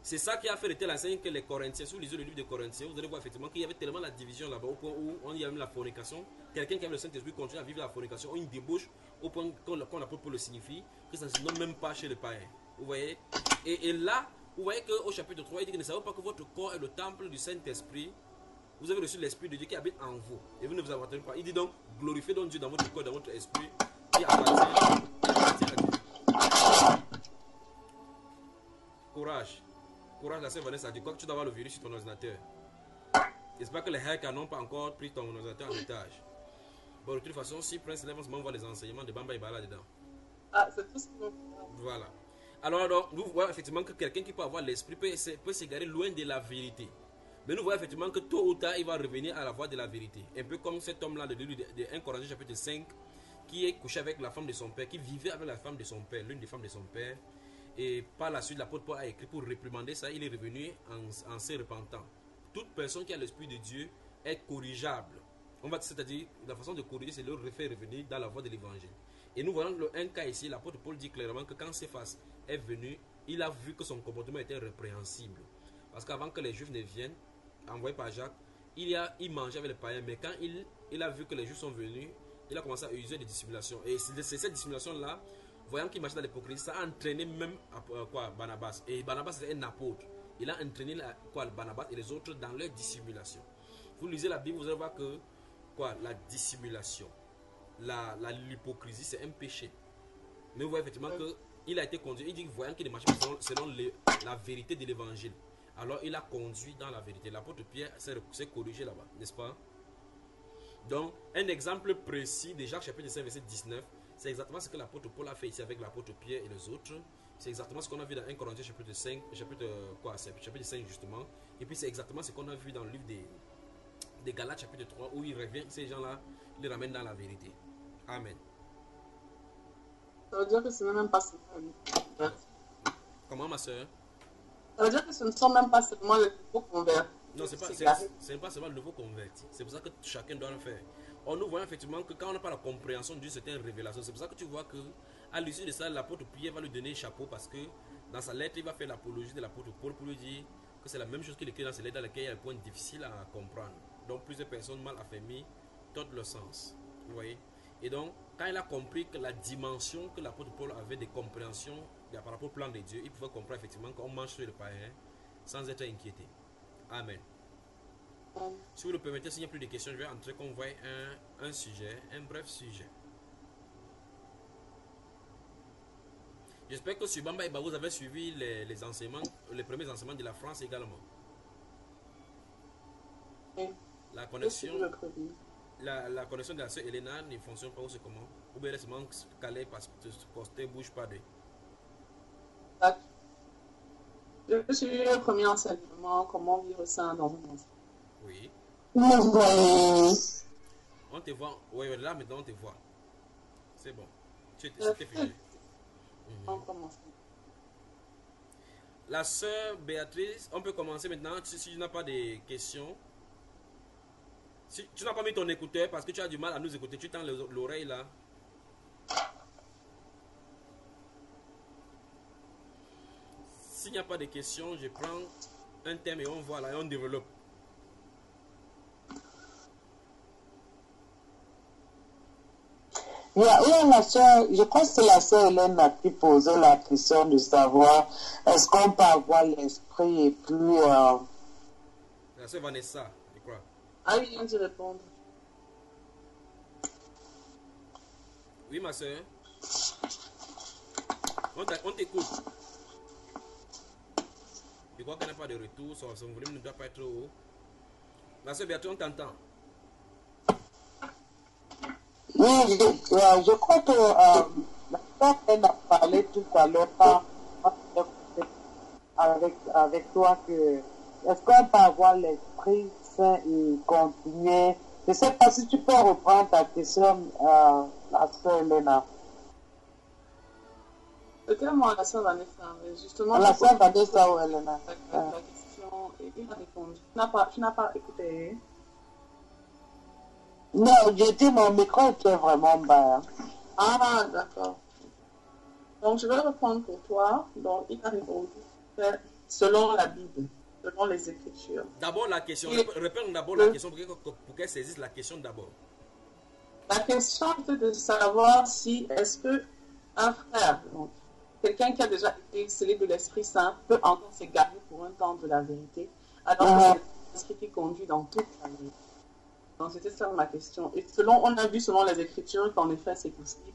C'est ça qui a fait de tel enseigne que les Corinthiens, si vous lisez le livre des Corinthiens, vous allez voir effectivement qu'il y avait tellement la division là-bas, au point où on y a même la fornication. Quelqu'un qui avait le Saint-Esprit continue à vivre la fornication, une débauche, au point qu'on l'apôtre Paul le signifie, que ça ne se nomme même pas chez les païens. Vous voyez? Et là, vous voyez qu'au chapitre 3, il dit que ne savez pas que votre corps est le temple du Saint-Esprit. Vous avez reçu l'Esprit de Dieu qui habite en vous. Et vous ne vous appartenez pas. Il dit donc, glorifiez donc Dieu dans votre corps, dans votre esprit, qui appartient à Dieu. Courage. Courage, la sœur Vanessa a dit quoi que tu dois avoir le virus sur ton ordinateur. J'espère que les hackers n'ont pas encore pris ton ordinateur en otage. Bon, de toute façon, si Prince Levens m'envoie les enseignements de Bamba Ibala dedans. Ah, c'est tout ce que voilà. Alors, nous voyons effectivement que quelqu'un qui peut avoir l'esprit peut s'égarer loin de la vérité. Mais nous voyons effectivement que tôt ou tard, il va revenir à la voie de la vérité. Un peu comme cet homme-là de 1 Corinthiens chapitre 5, qui est couché avec la femme de son père, qui vivait avec la femme de son père, l'une des femmes de son père. Et par la suite, l'apôtre Paul a écrit pour réprimander ça, il est revenu en se repentant. Toute personne qui a l'Esprit de Dieu est corrigeable. C'est-à-dire, la façon de corriger, c'est le refaire revenir dans la voie de l'évangile. Et nous voyons un cas ici, l'apôtre Paul dit clairement que quand Céphas est venu, il a vu que son comportement était répréhensible. Parce qu'avant que les Juifs ne viennent, envoyé par Jacques, il mangeait avec les païens, mais quand il a vu que les Juifs sont venus, il a commencé à user de dissimulation. Et c'est cette dissimulation-là, voyant qu'il marchait dans l'hypocrisie, ça a entraîné même Barnabas. Et Barnabas était un apôtre. Il a entraîné Barnabas et les autres dans leur dissimulation. Vous lisez la Bible, vous allez voir que la dissimulation, l'hypocrisie, c'est un péché. Mais vous voyez effectivement qu'il a été conduit. Il dit, voyant qu'il ne marchait pas selon la vérité de l'évangile, alors il a conduit dans la vérité. L'apôtre Pierre s'est corrigé là-bas, n'est-ce pas? Donc, un exemple précis de Jacques chapitre 5, verset 19, c'est exactement ce que l'apôtre Paul a fait ici avec l'apôtre Pierre et les autres. C'est exactement ce qu'on a vu dans 1 Corinthiens chapitre 5, chapitre 5 justement. Et puis c'est exactement ce qu'on a vu dans le livre des Galates chapitre 3, où il revient, ces gens-là, il les ramène dans la vérité. Amen. Ça veut dire que ce n'est même pas seulement. Comment, ma soeur? Ça veut dire que ce ne sont même pas seulement les nouveaux convertis. Non, ce n'est pas seulement le nouveau converti. C'est pour ça que chacun doit le faire. Or, nous voyons effectivement que quand on n'a pas la compréhension d'une certaine révélation, c'est pour ça que tu vois que à l'issue de ça, l'apôtre Pierre va lui donner un chapeau parce que Dans sa lettre, il va faire l'apologie de l'apôtre Paul pour lui dire que c'est la même chose qu'il écrit dans ses lettres dans lesquelles il y a des points difficiles à comprendre. Donc plusieurs personnes mal affermies tordent le sens. Vous voyez? Et donc, quand il a compris que la dimension que l'apôtre Paul avait de compréhension par rapport au plan de Dieu, il pouvait comprendre effectivement qu'on mange sur le païen sans être inquiété. Amen. Si vous le permettez, s'il n'y a plus de questions, je vais entrer qu'on voit un sujet, un bref sujet. J'espère que sur Bamba Eba, vous avez suivi les enseignements, les premiers enseignements de la France également. La connexion, la connexion de la sœur Elena ne fonctionne pas, ou c'est comment? Ou bien elle est seulement calée parce que ne bouge pas de. Je suis le premier enseignement, comment vivre ça dans un enseignement. Oui. Oui. On te voit. Oui, là maintenant on te voit. C'est bon. C'était fini. On commence. La sœur Béatrice, on peut commencer maintenant. Si tu n'as pas de questions. Si tu n'as pas mis ton écouteur parce que tu as du mal à nous écouter, tu tends l'oreille là. S'il n'y a pas de questions, je prends un thème et on voit là et on développe. Il y a la soeur, je crois que c'est la soeur Hélène qui posait la question de savoir est-ce qu'on peut avoir l'esprit et plus... La soeur Vanessa, je crois. Ah oui, on dit répondre. Oui, ma soeur. On t'écoute. Je crois qu'elle n'a pas de retour, son volume ne doit pas être haut. Ma soeur Béatrice, on t'entend. Oui, je crois que la soeur elle a parlé tout à l'heure avec toi que est-ce qu'on peut avoir l'esprit saint et continuer. Je ne sais pas si tu peux reprendre ta question, la soeur Elena. Peut-être moi, la soeur Vanessa, mais justement... La soeur Vanessa ou Elena? La question, il a répondu. Tu n'as pas écouté? Non, j'ai dit mon micro était vraiment bas. Ah, d'accord. Donc, je vais répondre pour toi. Donc, il a répondu selon la Bible, selon les Écritures. D'abord la question, répète d'abord la question pour qu'elle saisisse la question d'abord. La question était de savoir si est-ce que un frère, donc quelqu'un qui a déjà été scellé de l'Esprit Saint, peut encore s'égarer pour un temps de la vérité, alors que c'est l'Esprit qui conduit dans toute la vérité. Donc c'était ça ma question. Et on a vu selon les Écritures qu'en effet c'est possible.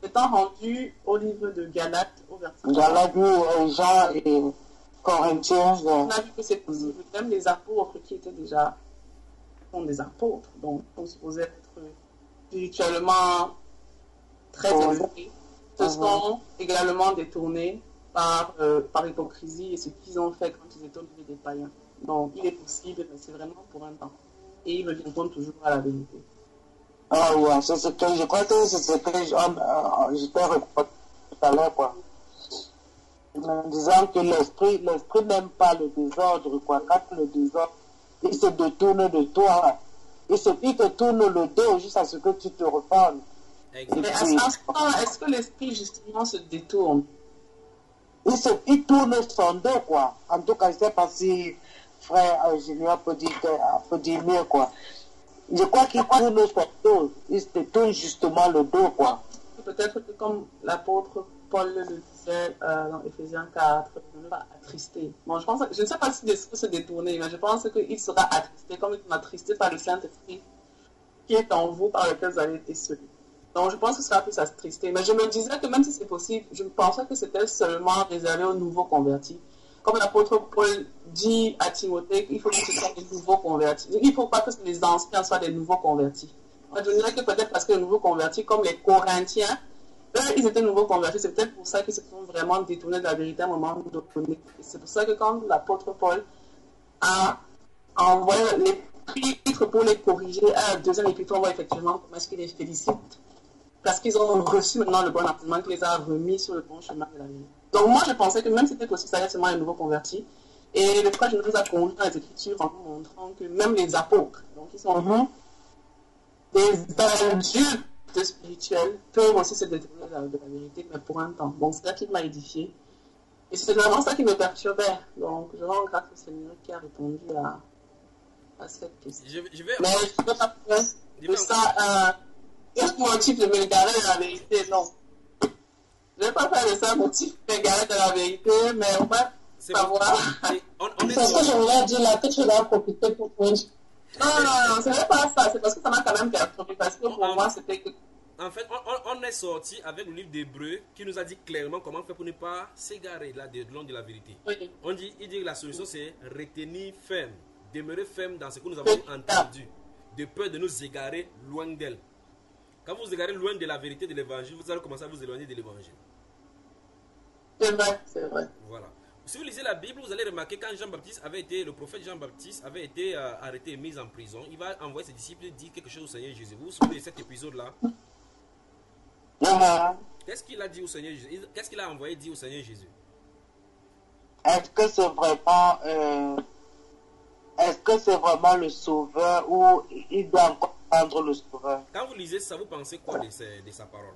Étant rendu au livre de Galates, au verset Galates, Jean et Corinthiens. On a vu que c'est possible. Même les apôtres qui étaient déjà sont des apôtres, donc on supposait être spirituellement très élevés, se sont également détournés par hypocrisie et ce qu'ils ont fait quand ils étaient au milieu des païens. Donc il est possible, mais c'est vraiment pour un temps. Et ils reviendront toujours à la vérité. Ah ouais, c'est ce que je crois que c'est ce que je t'ai répondu tout à l'heure, quoi. En disant que l'esprit n'aime pas le désordre, quoi. Quand le désordre, il se détourne de toi. Il te tourne le dos jusqu'à ce que tu te repentes. Mais à ce moment-là, est-ce que l'esprit justement se détourne? Il tourne son dos, quoi. En tout cas, je ne sais pas si frère Junior peut dire mieux, quoi. Je crois qu'il tourne son dos. Il se tourne justement le dos, quoi. Peut-être que comme l'apôtre Paul le disait dans Ephésiens 4, il ne va attrister. Bon, je ne sais pas si l'esprit se détourner, mais je pense qu'il sera attristé, comme il est attristé par le Saint-Esprit qui est en vous, par lequel vous avez été scellés. Donc je pense que ça va plus attrister. Mais je me disais que même si c'est possible, je pensais que c'était seulement réservé aux nouveaux convertis. Comme l'apôtre Paul dit à Timothée qu'il faut que ce soit des nouveaux convertis. Il ne faut pas que les anciens soient des nouveaux convertis. Moi, je dirais que peut-être parce que les nouveaux convertis, comme les Corinthiens, eux, ils étaient nouveaux convertis. C'est peut-être pour ça qu'ils se sont vraiment détournés de la vérité à un moment donné. C'est pour ça que quand l'apôtre Paul a envoyé l'épître pour les corriger, à la deuxième épître, on voit effectivement comment est-ce qu'il les félicite. Parce qu'ils ont reçu maintenant le bon enseignement qui les a remis sur le bon chemin de la vie. Donc moi, je pensais que même si c'était possible, ça allait seulement les nouveaux convertis. Et le frère nous a conduit dans les Écritures en nous montrant que même les apôtres, donc ils sont des adultes adultes spirituels peuvent aussi se détourner de la vérité, mais pour un temps. Bon, c'est ça qui m'a édifié. Et c'est vraiment ça qui me perturbait. Donc, je rends grâce au Seigneur qui a répondu à cette question. Je vais... Mais je ne peux pas faire de ça un motif de m'égarer de la vérité, non. Je ne vais pas faire de ça un motif de m'égarer de la vérité, mais on va savoir. C'est ce que je voulais dire là, que tu vas profiter pour toi. Non, ce n'est pas ça. C'est parce que ça m'a quand même perturbé. Parce que pour moi, c'était que... En fait, on est sorti avec le livre d'Hébreux qui nous a dit clairement comment faire pour ne pas s'égarer là de long de la vérité. Oui. Il dit que la solution c'est retenir ferme, demeurer ferme dans ce que nous avons entendu, de peur de nous égarer loin d'elle. Quand vous vous égarez loin de la vérité de l'évangile, vous allez commencer à vous éloigner de l'évangile. C'est vrai, c'est vrai. Voilà. Si vous lisez la Bible, vous allez remarquer quand le prophète Jean-Baptiste avait été arrêté et mis en prison, il va envoyer ses disciples dire quelque chose au Seigneur Jésus. Vous vous souvenez de cet épisode-là? Qu'est-ce qu'il a dit au Seigneur Jésus? Qu'est-ce qu'il a envoyé dire au Seigneur Jésus? Est-ce que c'est vraiment le sauveur ou il doit encore prendre le sauveur? Quand vous lisez ça, vous pensez quoi de sa parole?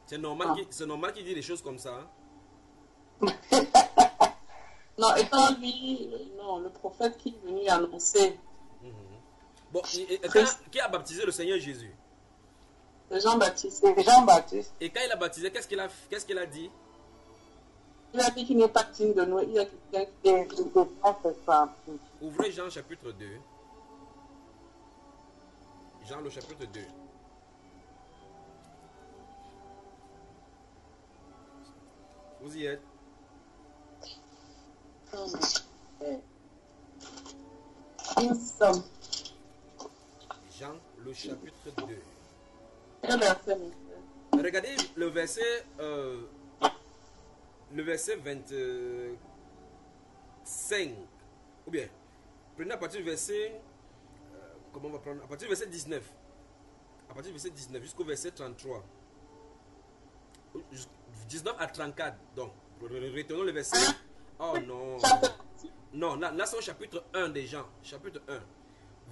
C'est normal qu'il dise des choses comme ça. Hein? Non, étant lui, non, le prophète qui est venu annoncer. Bon, qui a baptisé le Seigneur Jésus? C'est Jean-Baptiste. Jean-Baptiste. Et quand il a baptisé, qu'est-ce qu'il a dit? Il a dit qu'il n'est pas digne de nous. Il y a quelqu'un qui est digne de nous. Ouvrez Jean chapitre 2. Jean le chapitre 2. Vous y êtes? Jean le chapitre 2. Regardez le verset 25. Ou bien, prenez à partir du verset... comment on va prendre? À partir du verset 19. À partir du verset 19 jusqu'au verset 33. 19 à 34. Donc, retenons le verset. Oh non. Non, là c'est au chapitre 1 des Jean. Chapitre 1.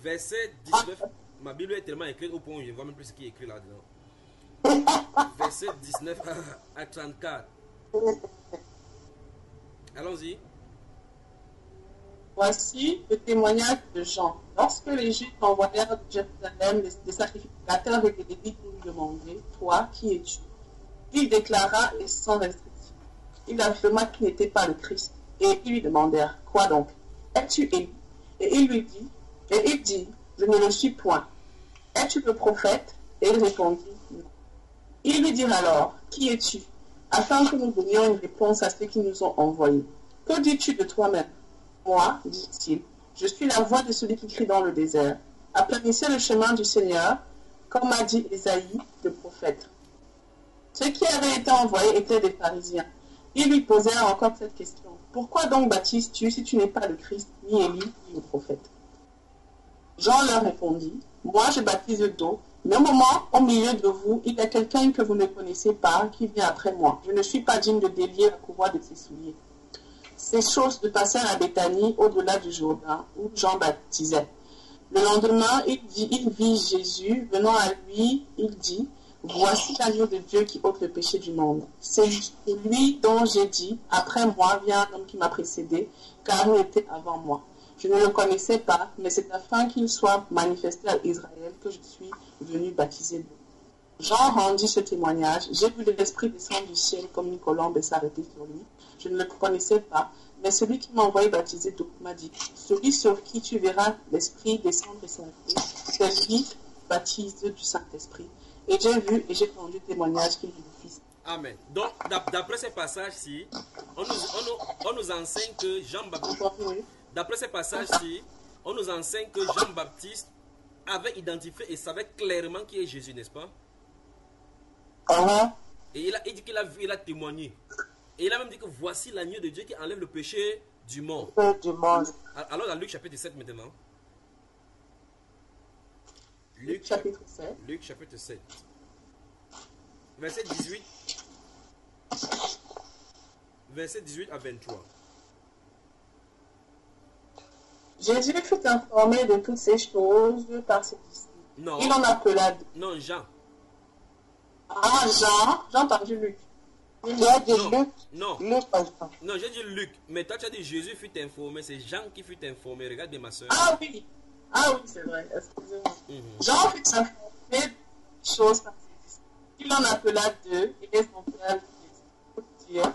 Verset 19. Ma Bible est tellement écrite au point où je ne vois même plus ce qui est écrit là-dedans. Verset 19 à 34. Allons-y. Voici le témoignage de Jean. Lorsque les Juifs envoyèrent de Jérusalem des sacrificateurs et des Lévites pour lui demander, toi, qui es-tu? Il déclara et sans restriction. Il affirma qu'il n'était pas le Christ. Et ils lui demandèrent, quoi donc? Es-tu Élie? Et il dit, je ne le suis point. Es-tu le prophète? Et il répondit, non. Ils lui dirent alors, qui es-tu? Afin que nous donnions une réponse à ceux qui nous ont envoyés. Que dis-tu de toi-même? Moi, dit-il, je suis la voix de celui qui crie dans le désert. Aplanissez le chemin du Seigneur, comme a dit Ésaïe, le prophète. Ceux qui avaient été envoyés étaient des pharisiens. Ils lui posèrent encore cette question. Pourquoi donc baptises-tu si tu n'es pas le Christ, ni Élie, ni le prophète? Jean leur répondit, moi je baptise d'eau, mais au milieu de vous, il y a quelqu'un que vous ne connaissez pas, qui vient après moi. Je ne suis pas digne de délier la courroie de ses souliers. Ces choses se passèrent à Béthanie, au-delà du Jourdain, où Jean baptisait. Le lendemain, il vit Jésus, venant à lui, il dit, voici l'agneau de Dieu qui ôte le péché du monde. C'est lui dont j'ai dit, après moi vient un homme qui m'a précédé, car il était avant moi. Je ne le connaissais pas, mais c'est afin qu'il soit manifesté à Israël que je suis venu baptiser d'eau. Jean rendit ce témoignage. J'ai vu l'Esprit descendre du ciel comme une colombe et s'arrêter sur lui. Je ne le connaissais pas, mais celui qui m'a envoyé baptiser d'eau m'a dit, celui sur qui tu verras l'Esprit descendre et s'arrêter, c'est lui baptise du Saint-Esprit. Et j'ai vu et j'ai rendu témoignage qu'il est le Fils. Amen. Donc, d'après ces passages-ci, on nous enseigne que Jean-Baptiste... D'après ces passages-ci, on nous enseigne que Jean-Baptiste avait identifié et savait clairement qui est Jésus, n'est-ce pas? Et il dit qu'il a vu, il a témoigné. Et il a même dit que voici l'agneau de Dieu qui enlève le péché du monde. Alors dans Luc chapitre 7 maintenant. Luc chapitre 7. Luc chapitre 7. Verset 18. Verset 18 à 23. Jésus fut informé de toutes ces choses par ses disciples. Non. Il en appela deux. Non, Jean. Ah, Jean, j'ai entendu Luc. Tu as dit Non. Luc? Non. Luc, par exemple. Non, j'ai dit Luc. Mais toi, tu as dit Jésus fut informé. C'est Jean qui fut informé. Regarde bien ma soeur. Ah oui, c'est vrai, excusez-moi. Mhm. Jean fut informé de choses par ses disciples. Il en appela deux et les envoya pour dire,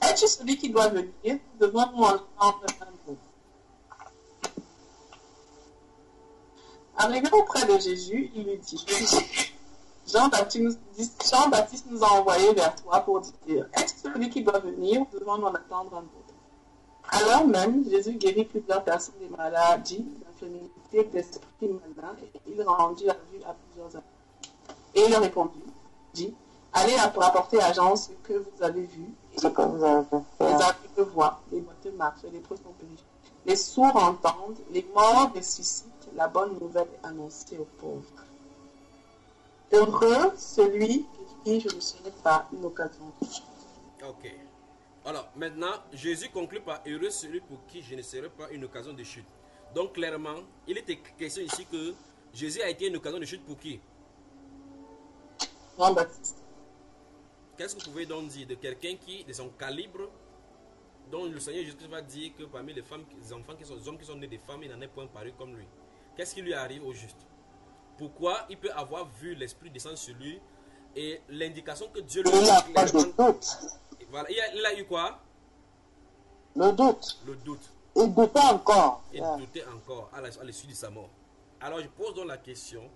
es-tu celui qui doit venir? Devant nous entendre un mot. Arrivé auprès de Jésus, il lui dit, Jean-Baptiste nous a envoyés vers toi pour dire, es-tu celui qui doit venir? Devant nous en attendre un autre. Alors même, Jésus guérit plusieurs personnes des maladies, d'infirmités, d'esprits malins, et il rendit la vue à plusieurs hommes. Et il leur répondit, dit, allez rapporter à Jean ce que vous avez vu. C'est comme vous avez fait. Les aveugles voient, les boiteux marchent, les lépreux sont purifiés. Les sourds entendent, les morts ressuscitent, la bonne nouvelle est annoncée aux pauvres. Heureux celui pour qui je ne serai pas une occasion de chute. Ok. Alors, maintenant, Jésus conclut par heureux celui pour qui je ne serai pas une occasion de chute. Donc, clairement, il était question ici que Jésus a été une occasion de chute pour qui? Jean-Baptiste. Qu'est-ce que vous pouvez donc dire de quelqu'un qui, de son calibre, dont le Seigneur Jésus va dire que parmi les femmes, les enfants qui sont, les hommes qui sont nés des femmes, il n'en est point paru comme lui. Qu'est-ce qui lui arrive au juste? Pourquoi il peut avoir vu l'Esprit descendre sur lui et l'indication que Dieu lui Il a n'a pas de doute. Voilà. Il a eu quoi? Le doute. Le doute. Il doutait encore. Il doutait encore à l'issue de sa mort. Alors je pose donc la question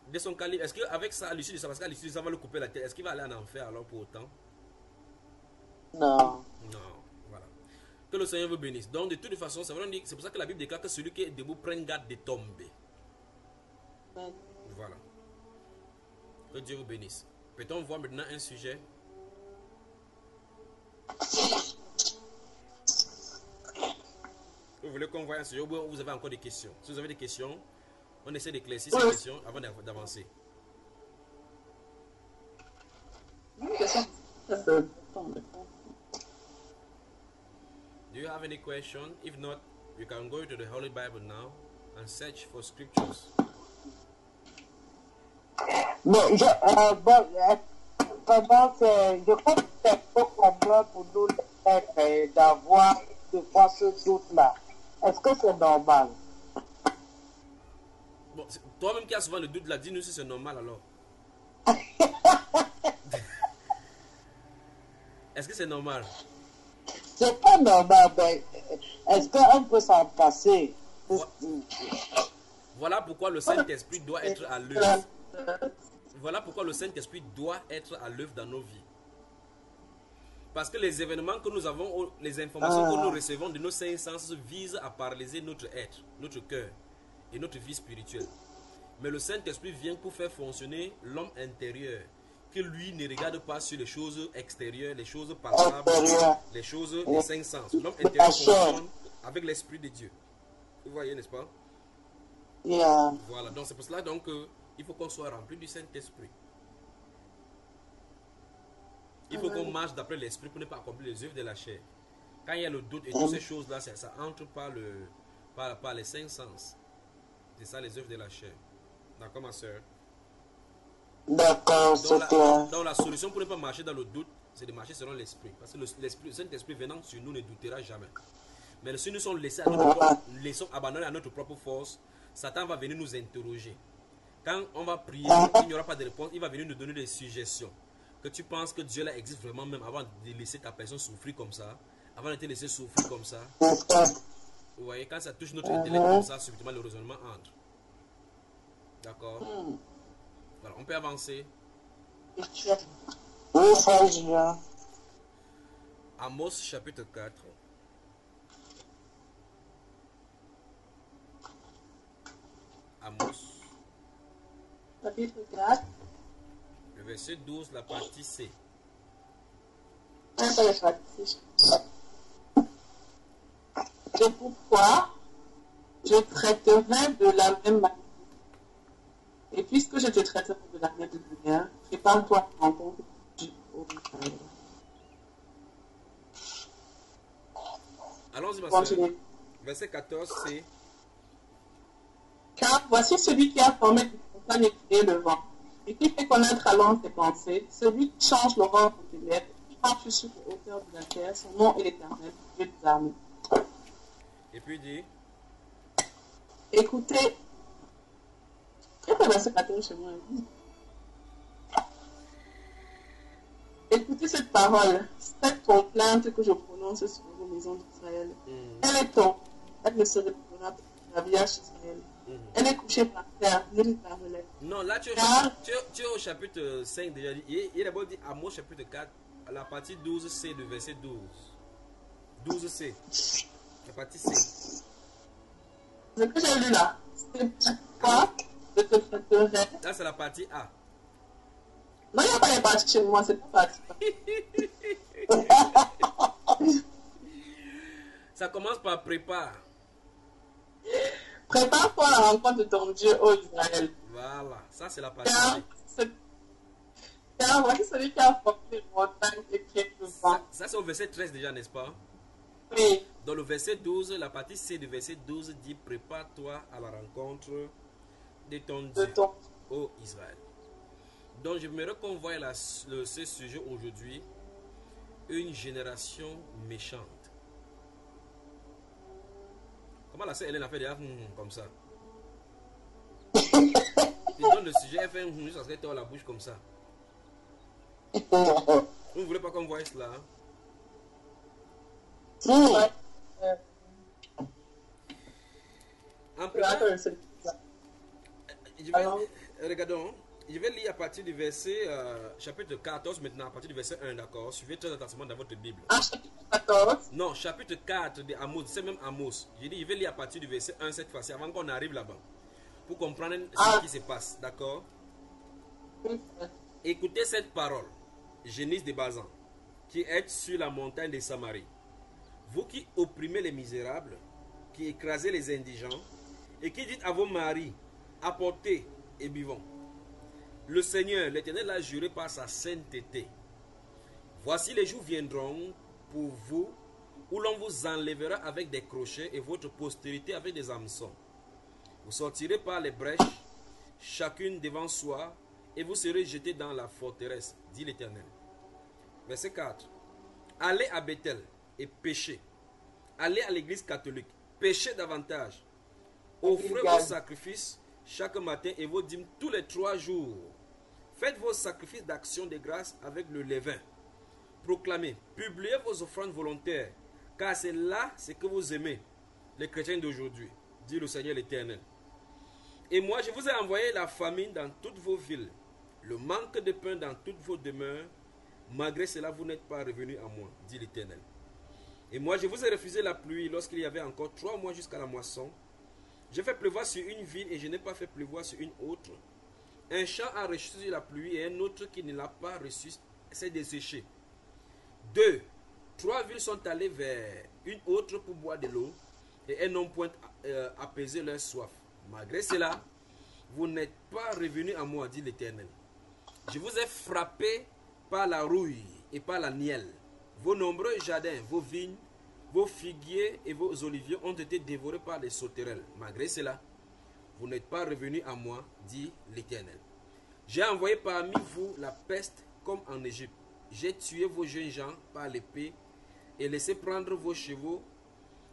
de son calibre. Est-ce qu'avec ça, à l'issue de ça, parce qu'à l'issue de ça, va le couper la tête, est-ce qu'il va aller en enfer alors pour autant? Non. Non. Voilà. Que le Seigneur vous bénisse. Donc de toute façon, c'est pour ça que la Bible déclare que celui qui est debout prenne garde de tomber. Voilà. Que Dieu vous bénisse. Peut-on voir maintenant un sujet? Vous voulez qu'on voie un sujet ou vous avez encore des questions? Si vous avez des questions, on essaie d'éclaircir ces questions avant d'avancer. Do you have any question? If not, you can go to the Holy Bible now and search for scriptures. Mais je crois que c'est un peu commun pour nous d'avoir de voir ce doute-là. Est-ce que c'est normal? Bon, toi-même qui as souvent le doute là, dis-nous si c'est normal alors. Est-ce que c'est normal? C'est pas normal, mais est-ce qu'on peut s'en passer? Voilà pourquoi le Saint-Esprit doit être à l'œuvre. Voilà pourquoi le Saint-Esprit doit être à l'œuvre dans nos vies. Parce que les événements que nous avons, les informations que nous recevons de nos cinq sens visent à paralyser notre être, notre cœur et notre vie spirituelle. Mais le Saint-Esprit vient pour faire fonctionner l'homme intérieur, que lui ne regarde pas sur les choses extérieures, les choses palpables, les choses des cinq sens. L'homme intérieur fonctionne avec l'Esprit de Dieu. Vous voyez, n'est-ce pas? Yeah. Voilà, donc c'est pour cela donc il faut qu'on soit rempli du Saint-Esprit. Il faut qu'on marche d'après l'Esprit pour ne pas accomplir les œuvres de la chair. Quand il y a le doute et toutes ces choses-là, ça entre par les cinq sens. C'est ça les œuvres de la chair. D'accord, ma soeur? D'accord, c'est clair. Donc la solution pour ne pas marcher dans le doute, c'est de marcher selon l'Esprit. Parce que le Saint-Esprit venant sur nous ne doutera jamais. Mais si nous sommes laissons abandonnés à notre propre force, Satan va venir nous interroger. Quand on va prier, il n'y aura pas de réponse, il va venir nous donner des suggestions. Que tu penses que Dieu là existe vraiment même avant de laisser ta personne souffrir comme ça, avant de te laisser souffrir comme ça. Vous voyez, quand ça touche notre intellect comme ça, subitement le raisonnement entre. D'accord? Voilà, on peut avancer. Oui, ça, Julien. Amos chapitre 4. Amos. Chapitre 4. Le verset 12, la partie C. C'est pourquoi je traiterai de la même manière. Et puisque je te traiterai de la même manière, prépare-toi en tant que Dieu au Israël. Allons-y, ma soeur. verset 14, c'est... Car voici celui qui a formé les montagnes et créé le vent, et qui fait connaître à l'homme ses pensées, celui qui change l'aurore pour des lettres, qui marche sur les hauteurs de la terre, son nom est l'Éternel, Dieu des armées. Et puis il dit... Écoutez, quel est le verset 14 chez moi? Écoutez cette parole, cette complainte que je prononce sur vos maisons d'Israël. Elle est tombée, elle ne se répondra pas la vierge d'Israël. Elle est couchée par terre, ne lui parlez. Non, là tu es au chapitre 5 déjà. Il est d'abord dit Amos chapitre 4, à la partie 12c de verset 12. 12c. La partie C. Ce que j'ai lu là, c'est quoi je te traiterai. Là c'est la partie A. Non, il n'y a pas les parties chez moi, c'est pas parti. Ça commence par prépare. Prépare-toi à la rencontre de ton Dieu, ô Israël. Voilà, ça c'est la partie Car, A. car voici celui qui a formé les montagnes et qui est le vent. Ça c'est au verset 13 déjà, n'est-ce pas? Oui. Dans le verset 12, la partie C du verset 12 dit prépare-toi à la rencontre de ton Dieu, ô Israël. Donc j'aimerais qu'on voie ce sujet aujourd'hui, une génération méchante. Comment la sœur Hélène a fait déjà comme ça? Tu donnes le sujet, elle fait juste parce qu'elle tord la bouche comme ça. Vous ne voulez pas qu'on voie cela? Ouais. En plus, regardons. Je vais lire à partir du verset, chapitre 14 maintenant, à partir du verset 1, d'accord? Suivez très attentivement dans votre Bible. Ah, chapitre 14? Non, chapitre 4 de Amos, c'est même Amos. J'ai dit, je vais lire à partir du verset 1 cette fois-ci, avant qu'on arrive là-bas. Pour comprendre ce qui se passe, d'accord? Écoutez cette parole, génisse de Bazan, qui êtes sur la montagne de Samarie. Vous qui opprimez les misérables, qui écrasez les indigents, et qui dites à vos maris, apportez et buvons. Le Seigneur, l'Éternel, a juré par sa sainteté. Voici les jours viendront pour vous, où l'on vous enlèvera avec des crochets et votre postérité avec des hameçons. Vous sortirez par les brèches, chacune devant soi, et vous serez jetés dans la forteresse, dit l'Éternel. Verset 4. Allez à Bethel et péchez. Allez à l'église catholique, péchez davantage. Offrez vos sacrifices chaque matin et vos dîmes tous les 3 jours. Faites vos sacrifices d'action de grâce avec le levain. Proclamez, publiez vos offrandes volontaires, car c'est là ce que vous aimez, les chrétiens d'aujourd'hui, dit le Seigneur l'Éternel. Et moi, je vous ai envoyé la famine dans toutes vos villes, le manque de pain dans toutes vos demeures. Malgré cela, vous n'êtes pas revenus à moi, dit l'Éternel. Et moi, je vous ai refusé la pluie lorsqu'il y avait encore 3 mois jusqu'à la moisson. J'ai fait pleuvoir sur une ville et je n'ai pas fait pleuvoir sur une autre. Un champ a reçu la pluie et un autre qui ne l'a pas reçu s'est desséché. 2. 3 villes sont allées vers une autre pour boire de l'eau et elles n'ont point apaisé leur soif. Malgré cela, vous n'êtes pas revenus à moi, dit l'Éternel. Je vous ai frappé par la rouille et par la nielle. Vos nombreux jardins, vos vignes, vos figuiers et vos oliviers ont été dévorés par les sauterelles. Malgré cela, vous n'êtes pas revenus à moi, dit l'Éternel. J'ai envoyé parmi vous la peste comme en Égypte. J'ai tué vos jeunes gens par l'épée et laissé prendre vos chevaux.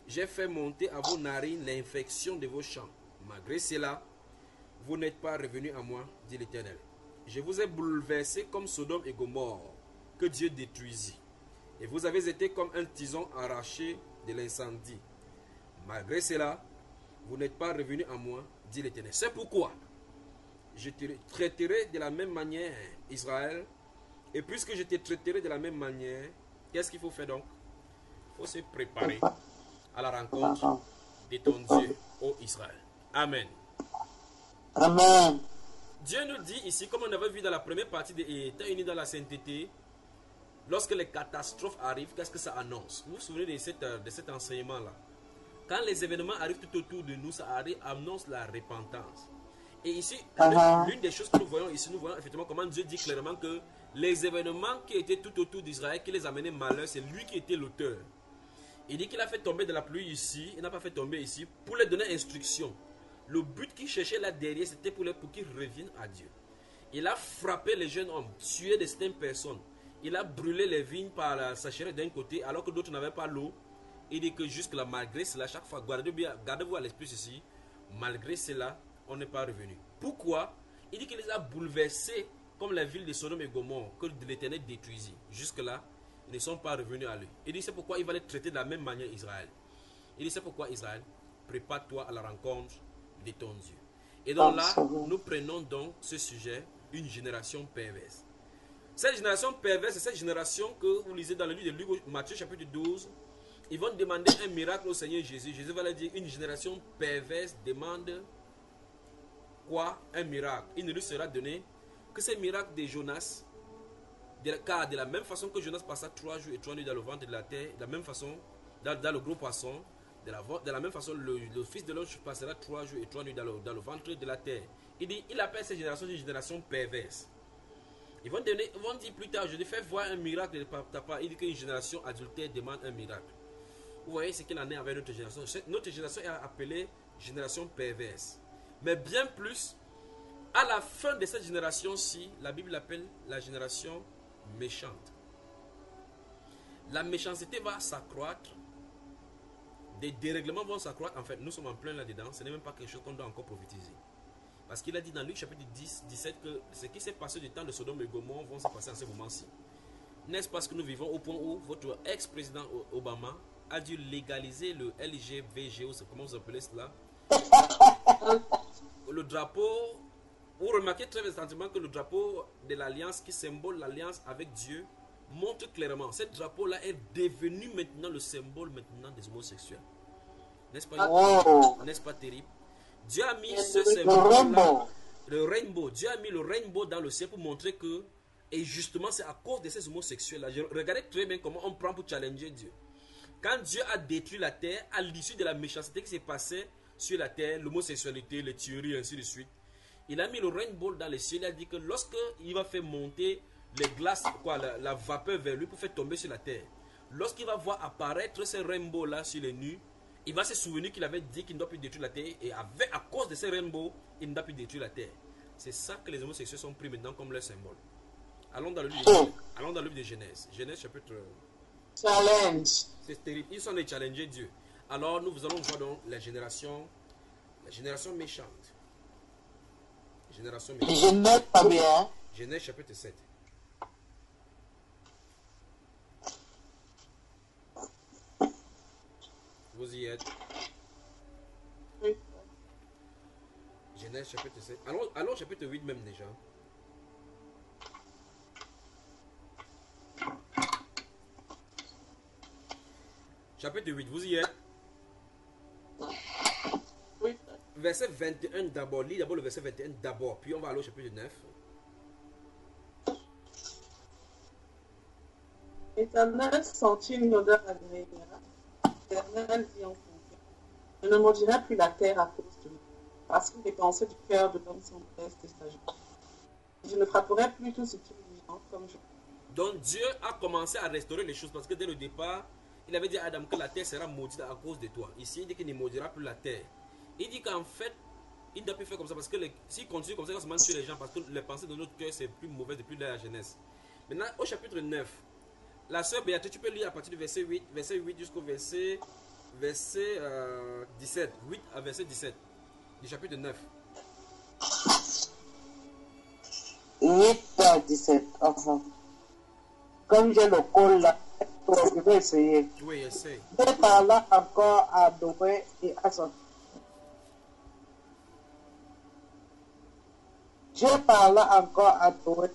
J'ai fait monter à vos narines l'infection de vos champs. Malgré cela, vous n'êtes pas revenus à moi, dit l'Éternel. Je vous ai bouleversé comme Sodome et Gomorrhe, que Dieu détruisit. Et vous avez été comme un tison arraché de l'incendie. Malgré cela, vous n'êtes pas revenus à moi, dit l'Éternel. C'est pourquoi je te traiterai de la même manière, Israël. Et puisque je te traiterai de la même manière, qu'est-ce qu'il faut faire donc? Il faut se préparer à la rencontre de ton Dieu, ô Israël. Amen. Amen. Dieu nous dit ici, comme on avait vu dans la première partie des États unis dans la sainteté, lorsque les catastrophes arrivent, qu'est-ce que ça annonce? Vous vous souvenez de cet enseignement-là? Quand les événements arrivent tout autour de nous, ça annonce la repentance. Et ici, l'une des choses que nous voyons ici, nous voyons effectivement comment Dieu dit clairement que les événements qui étaient tout autour d'Israël, qui les amenaient malheur, c'est lui qui était l'auteur. Il dit qu'il a fait tomber de la pluie ici, il n'a pas fait tomber ici, pour leur donner instruction. Le but qu'il cherchait là derrière, c'était pour qu'ils reviennent à Dieu. Il a frappé les jeunes hommes, tué de certaines personnes. Il a brûlé les vignes par la sécheresse d'un côté, alors que d'autres n'avaient pas l'eau. Il dit que jusque-là, malgré cela, chaque fois, gardez-vous à l'esprit ceci, malgré cela, on n'est pas revenu. Pourquoi? Il dit qu'il les a bouleversés comme la ville de Sodome et Gomorrhe, que l'Éternel détruisit. Jusque-là, ils ne sont pas revenus à lui. Il dit c'est pourquoi il va les traiter de la même manière Israël. Il dit c'est pourquoi Israël, prépare-toi à la rencontre de ton Dieu. Et donc là, nous prenons donc ce sujet, une génération perverse. Cette génération perverse, c'est cette génération que vous lisez dans le livre de Luc, Matthieu chapitre 12. Ils vont demander un miracle au Seigneur Jésus. Jésus va leur dire, une génération perverse demande quoi? Un miracle. Il ne lui sera donné que ces miracles de Jonas. Car de la même façon que Jonas passa 3 jours et 3 nuits dans le ventre de la terre, de la même façon, dans le gros poisson, de la même façon, le Fils de l'homme passera 3 jours et 3 nuits dans le ventre de la terre. Il dit, il appelle cette génération une génération perverse. Ils vont dire plus tard, je lui fais voir un miracle de ta part. Il dit qu'une génération adultère demande un miracle. Vous voyez ce qu'il en est avec notre génération. Notre génération est appelée génération perverse. Mais bien plus, à la fin de cette génération-ci, la Bible l'appelle la génération méchante. La méchanceté va s'accroître. Des dérèglements vont s'accroître. En fait, nous sommes en plein là-dedans. Ce n'est même pas quelque chose qu'on doit encore prophétiser. Parce qu'il a dit dans Luc chapitre 10, 17 que ce qui s'est passé du temps de Sodome et Gomorrhe vont se passer en ce moment-ci. N'est-ce pas que nous vivons au point où votre ex-président Obama a dû légaliser le LGBTGO, comment vous appelez cela? Le drapeau, vous remarquez très attentivement que le drapeau de l'alliance qui symbole l'alliance avec Dieu montre clairement, ce drapeau-là est devenu maintenant le symbole maintenant des homosexuels. N'est-ce pas, n'est-ce pas terrible? Dieu a mis ce symbole-là, le rainbow. Dieu a mis le rainbow dans le ciel pour montrer que, et justement c'est à cause de ces homosexuels-là. Regardez très bien comment on prend pour challenger Dieu. Quand Dieu a détruit la terre, à l'issue de la méchanceté qui s'est passée sur la terre, l'homosexualité, les tueries, ainsi de suite, il a mis le rainbow dans le ciel. Il a dit que lorsque il va faire monter les glaces, la vapeur vers lui pour faire tomber sur la terre, lorsqu'il va voir apparaître ce rainbow-là sur les nues, il va se souvenir qu'il avait dit qu'il ne doit plus détruire la terre, et à cause de ce rainbow, il ne doit plus détruire la terre. C'est ça que les homosexuels sont pris maintenant comme leur symbole. Allons dans le livre de Genèse. Genèse chapitre... Challenge. C'est terrible. Ils sont les challengers Dieu. Alors nous allons voir donc la génération méchante. Génération méchante. Genèse pas bien. Genèse chapitre 7. Vous y êtes. Oui. Genèse chapitre 7. Allons au chapitre 8 même déjà. Chapitre 8, vous y êtes. Oui. Verset 21 d'abord. Lis d'abord le verset 21 d'abord. Puis on va aller au chapitre 9. L'Éternel sentit une odeur agréable. L'Éternel dit en son cœur, je ne maudirai plus la terre à cause de lui, parce que les pensées du cœur de l'homme sont mauvaises et sagesse. Je ne frapperai plus tout ce qui est vivant comme je. Donc Dieu a commencé à restaurer les choses parce que dès le départ, il avait dit à Adam que la terre sera maudite à cause de toi. Ici, il dit qu'il ne maudira plus la terre. Il dit qu'en fait, il ne doit plus faire comme ça parce que s'il continue comme ça, il va se mentir sur les gens parce que les pensées de notre cœur, c'est plus mauvais depuis la jeunesse. Maintenant, au chapitre 9, la sœur Béatrice, tu peux lire à partir du verset 8 jusqu'au verset 17. 8 à verset 17 du chapitre 9. 8 à 17. Enfin. Comme j'ai le col là, je vais essayer. Oui, essaye. Dieu parla encore à Noé et à son Dieu parla encore à Noé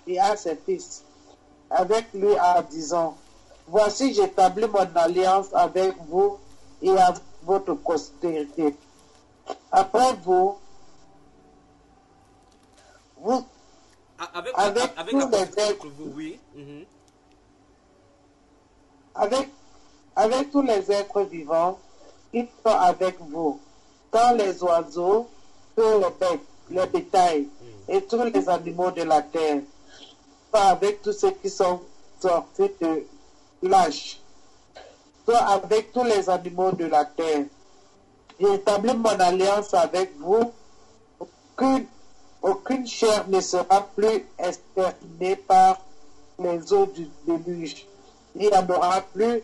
et à ses fils, avec lui en disant, voici j'établis mon alliance avec vous et à votre postérité. Après vous, avec tous les êtres, oui. Avec tous les êtres vivants qui sont avec vous, tant les oiseaux que les bêtes, les bétails et tous les animaux de la terre, pas avec tous ceux qui sont sortis de l'âge. soit avec tous les animaux de la terre. J'établis mon alliance avec vous. Aucune chair ne sera plus exterminée par les eaux du déluge. Il n'y en aura plus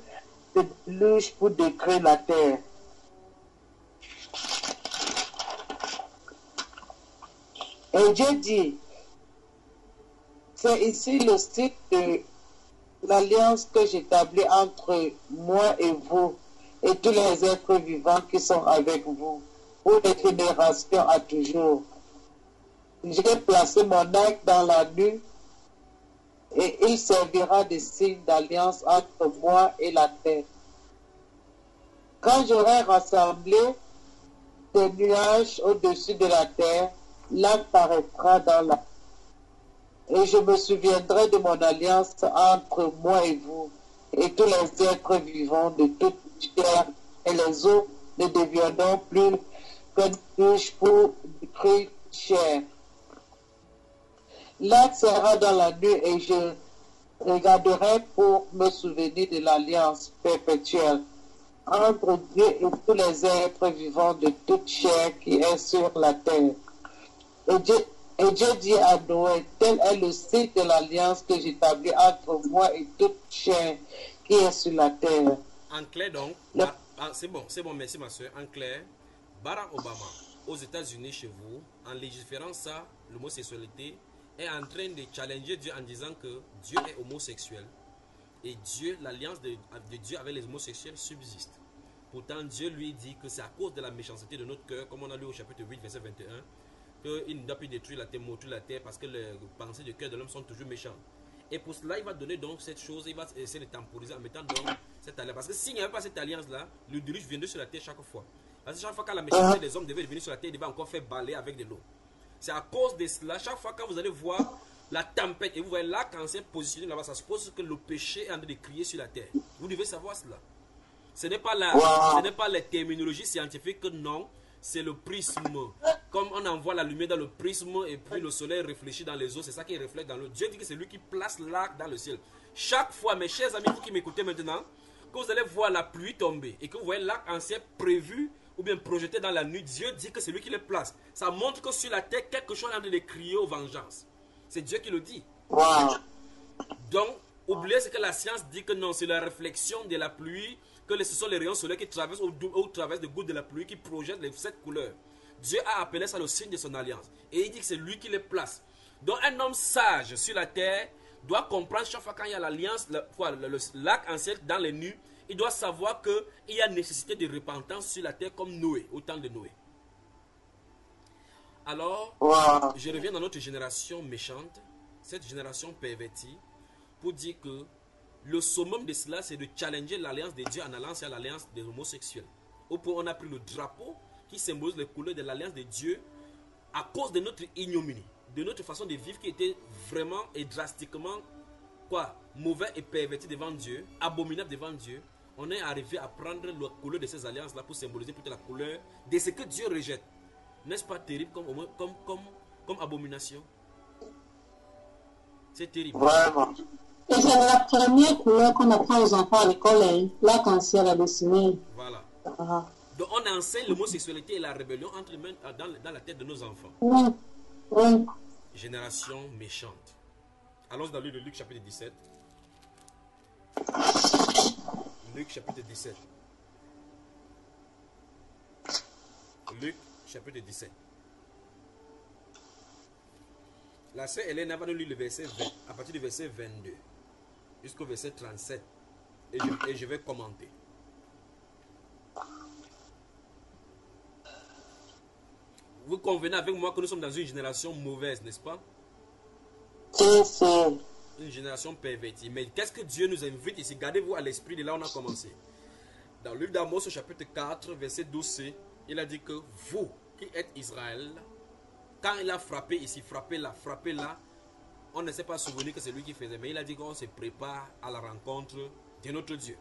de déluge pour détruire la terre. Et Dieu dit, c'est ici le site de l'alliance que j'établis entre moi et vous et tous les êtres vivants qui sont avec vous pour les générations à toujours. J'ai placé mon arc dans la nuit et il servira de signe d'alliance entre moi et la terre. Quand j'aurai rassemblé des nuages au-dessus de la terre, l'arc paraîtra dans la et je me souviendrai de mon alliance entre moi et vous, et tous les êtres vivants de toute chair, et les eaux ne deviendront plus qu'une douche pour détruire chair. L'arc sera dans la nuit, et je regarderai pour me souvenir de l'alliance perpétuelle entre Dieu et tous les êtres vivants de toute chair qui est sur la terre. Et Dieu dit à Noé, tel est le site de l'alliance que j'établis entre moi et toute chair qui est sur la terre. En clair donc, c'est bon, merci ma soeur. En clair, Barack Obama, aux États-Unis chez vous, en légiférant ça, l'homosexualité, est en train de challenger Dieu en disant que Dieu est homosexuel. Et Dieu, l'alliance de Dieu avec les homosexuels subsiste. Pourtant, Dieu lui dit que c'est à cause de la méchanceté de notre cœur, comme on a lu au chapitre 8, verset 21, qu'il ne doit plus détruire la terre, mourir la terre, parce que les pensées du cœur de l'homme sont toujours méchantes. Et pour cela, il va donner donc cette chose, il va essayer de temporiser en mettant donc cette alliance. Parce que s'il n'y avait pas cette alliance-là, le déluge viendrait sur la terre chaque fois. Parce que chaque fois que la méchanceté des hommes devait venir sur la terre, il devait encore faire balayer avec de l'eau. C'est à cause de cela, chaque fois quand vous allez voir la tempête, et vous voyez l'arc-en-ciel positionné là-bas, ça suppose que le péché est en train de crier sur la terre. Vous devez savoir cela. Ce n'est pas la terminologie scientifique, non. C'est le prisme. Comme on envoie la lumière dans le prisme et puis le soleil réfléchit dans les eaux, c'est ça qui reflète dans l'eau. Dieu dit que c'est lui qui place l'arc dans le ciel. Chaque fois, mes chers amis, vous qui m'écoutez maintenant, que vous allez voir la pluie tomber et que vous voyez l'arc-en-ciel prévu ou bien projeté dans la nuit, Dieu dit que c'est lui qui le place. Ça montre que sur la terre, quelque chose est en train de crier aux vengeances. C'est Dieu qui le dit. Wow. Donc, oubliez ce que la science dit que non, c'est la réflexion de la pluie, que ce sont les rayons solaires qui traversent ou traversent des gouttes de la pluie qui projettent les 7 couleurs. Dieu a appelé ça le signe de son alliance. Et il dit que c'est lui qui les place. Donc un homme sage sur la terre doit comprendre chaque fois quand il y a l'alliance, l'arc-en-ciel dans les nues, il doit savoir qu'il y a nécessité de repentance sur la terre comme Noé, au temps de Noé. Alors, je reviens dans notre génération méchante, cette génération pervertie, pour dire que le summum de cela, c'est de challenger l'alliance de Dieu en allant sur l'alliance des homosexuels. Au point où on a pris le drapeau qui symbolise les couleurs de l'alliance de Dieu à cause de notre ignominie, de notre façon de vivre qui était vraiment et drastiquement mauvais et perverti devant Dieu, abominable devant Dieu. On est arrivé à prendre la couleur de ces alliances-là pour symboliser toute la couleur de ce que Dieu rejette. N'est-ce pas terrible comme abomination? C'est terrible. Vraiment. Et c'est la première couleur qu'on apprend aux enfants à l'école, l'arc-en-ciel à dessiner. Voilà. Donc on enseigne l'homosexualité et la rébellion entre les mains dans la tête de nos enfants. Oui. Génération méchante. Allons dans le livre de Luc chapitre 17. Luc chapitre 17. Luc chapitre 17. La sœur Hélène va nous lire le verset 20, à partir du verset 22 jusqu'au verset 37. Et je vais commenter. Vous convenez avec moi que nous sommes dans une génération mauvaise, n'est-ce pas? C'est Une génération pervertie. Mais qu'est-ce que Dieu nous invite ici? Gardez-vous à l'esprit de là où on a commencé. Dans le livre d'Amos au chapitre 4, verset 12c, il a dit que vous qui êtes Israël, quand il a frappé ici, frappé là, on ne s'est pas souvenu que c'est lui qui faisait, mais il a dit qu'on se prépare à la rencontre de notre Dieu.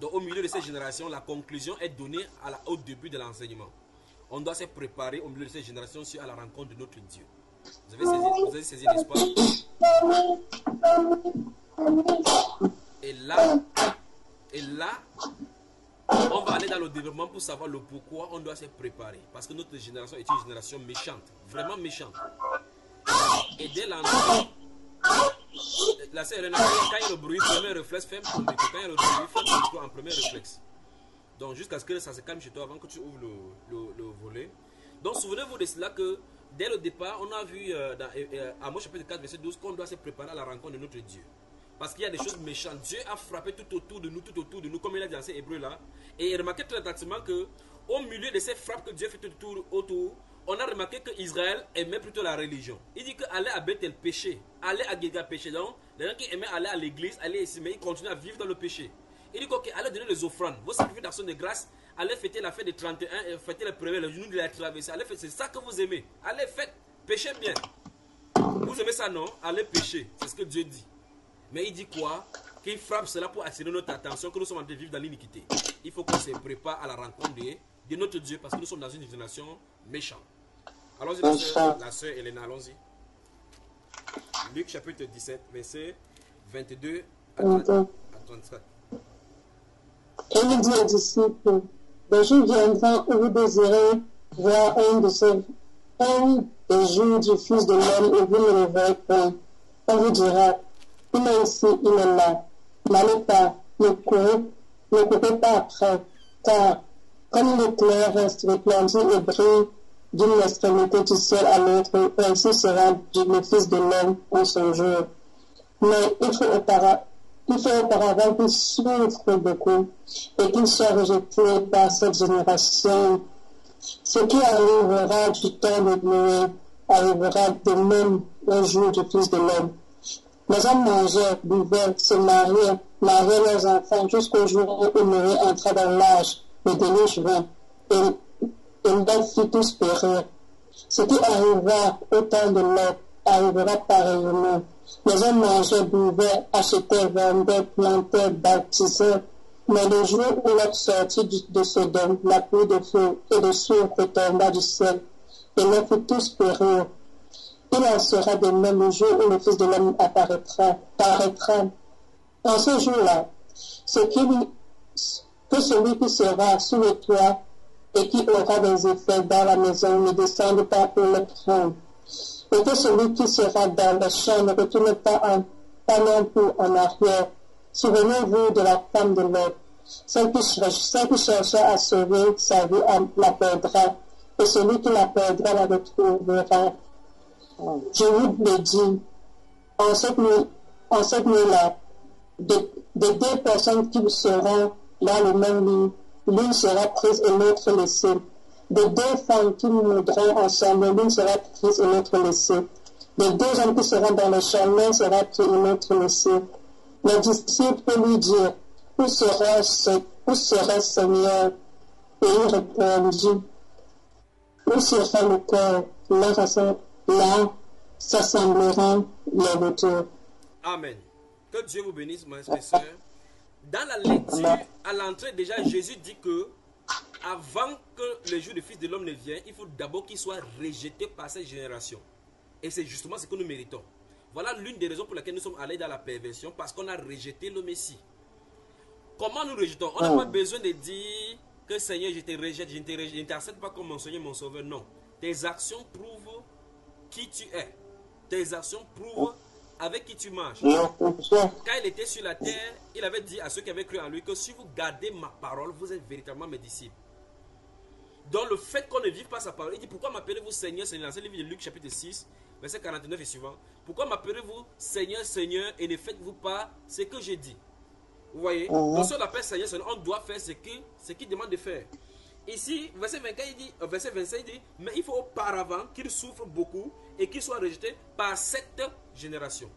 Donc au milieu de cette génération, la conclusion est donnée au début de l'enseignement. On doit se préparer au milieu de cette génération à la rencontre de notre Dieu. Vous avez saisi, n'est-ce pas? Et là, dans le développement pour savoir le pourquoi on doit se préparer. Parce que notre génération est une génération méchante, vraiment méchante. Et dès l'entrée, la sœur Elena, quand il y a le bruit, premier réflexe, ferme ton micro. Quand il y a le bruit, ferme ton micro en premier réflexe. Donc jusqu'à ce que ça se calme chez toi avant que tu ouvres le volet. Donc souvenez-vous de cela que dès le départ, on a vu dans Amos chapitre 4, verset 12, qu'on doit se préparer à la rencontre de notre Dieu. Parce qu'il y a des choses méchantes. Dieu a frappé tout autour de nous, comme il a dit dans ces Hébreux là. Et remarquez très attentivement que au milieu de ces frappes que Dieu fait tout autour, on a remarqué que Israël aimait plutôt la religion. Il dit qu'aller à Bethel péché, aller à Gilgal péché. Donc, les gens qui aimaient aller à l'église, aller ici, mais ils continuent à vivre dans le péché. Il dit qu'aller donner les offrandes, vos sacrifices d'action de grâce, allez fêter la fête des 31 et fêter les premiers, les jours de la traversée. Allez fêter, c'est ça que vous aimez. Allez faites, péchez bien. Vous aimez ça, non? Allez pécher, c'est ce que Dieu dit. Mais il dit quoi? Qu'il frappe cela pour attirer notre attention, que nous sommes en train de vivre dans l'iniquité. Il faut qu'on se prépare à la rencontre de notre Dieu parce que nous sommes dans une génération méchante. Allons-y, la sœur Elena, allons-y. Luc chapitre 17, verset 22 à 34. Et il dit aux disciples, des jours viendront où vous désirez voir un des jours du Fils de l'homme et vous ne le verrez point. On vous dira, il est ici, il est là. N'allez pas, ne courez pas après, car comme l'éclair reste répandu et brille d'une extrémité du ciel à l'autre, ainsi sera le Fils de l'homme en son jour. Mais il faut auparavant qu'il souffre beaucoup et qu'il soit rejeté par cette génération. Ce qui arrivera du temps de Noé arrivera de même au jour du Fils de l'homme. Les hommes mangeaient, buvaient, se mariaient leurs enfants jusqu'au jour où Noé entra dans l'âge, le déluge vint, et leur fit tous périr. Ce qui arriva au temps de Lot arrivera pareillement. Les hommes mangeaient, buvaient, achetaient, vendaient, plantaient, baptisaient. Mais le jour où Lot sortit de Sodome, la pluie de feu et de soufre tomba du ciel, et les fit tous périr. Il en sera de même le jour où le Fils de l'homme paraîtra. En ce jour-là, que celui qui sera sous le toit et qui aura des effets dans la maison ne descende pas pour le prendre. Et que celui qui sera dans le champ ne retourne pas non plus en arrière. Souvenez-vous de la femme de Lot. Celle qui chercha à sauver sa vie la perdra, et celui qui la perdra la retrouvera. Je vous le dis, en cette nuit-là, de deux personnes qui seront dans le même lit, l'une sera prise et l'autre laissée. De deux femmes qui mourront ensemble, l'une sera prise et l'autre laissée. De deux hommes qui seront dans le champ, l'un sera pris et l'autre laissé. Les disciples lui dirent, où sera Seigneur? Et il répondit, où sera le corps? Là s'assembleront les retours. Amen. Que Dieu vous bénisse, mes frères et sœurs. Dans la lecture, à l'entrée, déjà, Jésus dit que avant que le jour du Fils de l'homme ne vienne, il faut d'abord qu'il soit rejeté par cette génération. Et c'est justement ce que nous méritons. Voilà l'une des raisons pour lesquelles nous sommes allés dans la perversion, parce qu'on a rejeté le Messie. Comment nous rejetons? On n'a pas besoin de dire que Seigneur, je te rejette, je ne t'accepte pas comme mon Seigneur, mon Sauveur. Non. Tes actions prouvent qui tu es. Tes actions prouvent avec qui tu marches. Quand il était sur la terre, il avait dit à ceux qui avaient cru en lui que si vous gardez ma parole, vous êtes véritablement mes disciples. Donc le fait qu'on ne vive pas sa parole, il dit pourquoi m'appelez-vous Seigneur, Seigneur? C'est le livre de Luc chapitre 6, verset 49 et suivant. Pourquoi m'appelez-vous Seigneur, Seigneur et ne faites-vous pas ce que j'ai dit? Vous voyez, donc si on appelle Seigneur, Seigneur, on doit faire ce qu'il demande de faire. Ici, verset 24, verset 25, il dit, mais il faut auparavant qu'il souffre beaucoup et qu'il soit rejeté par cette génération.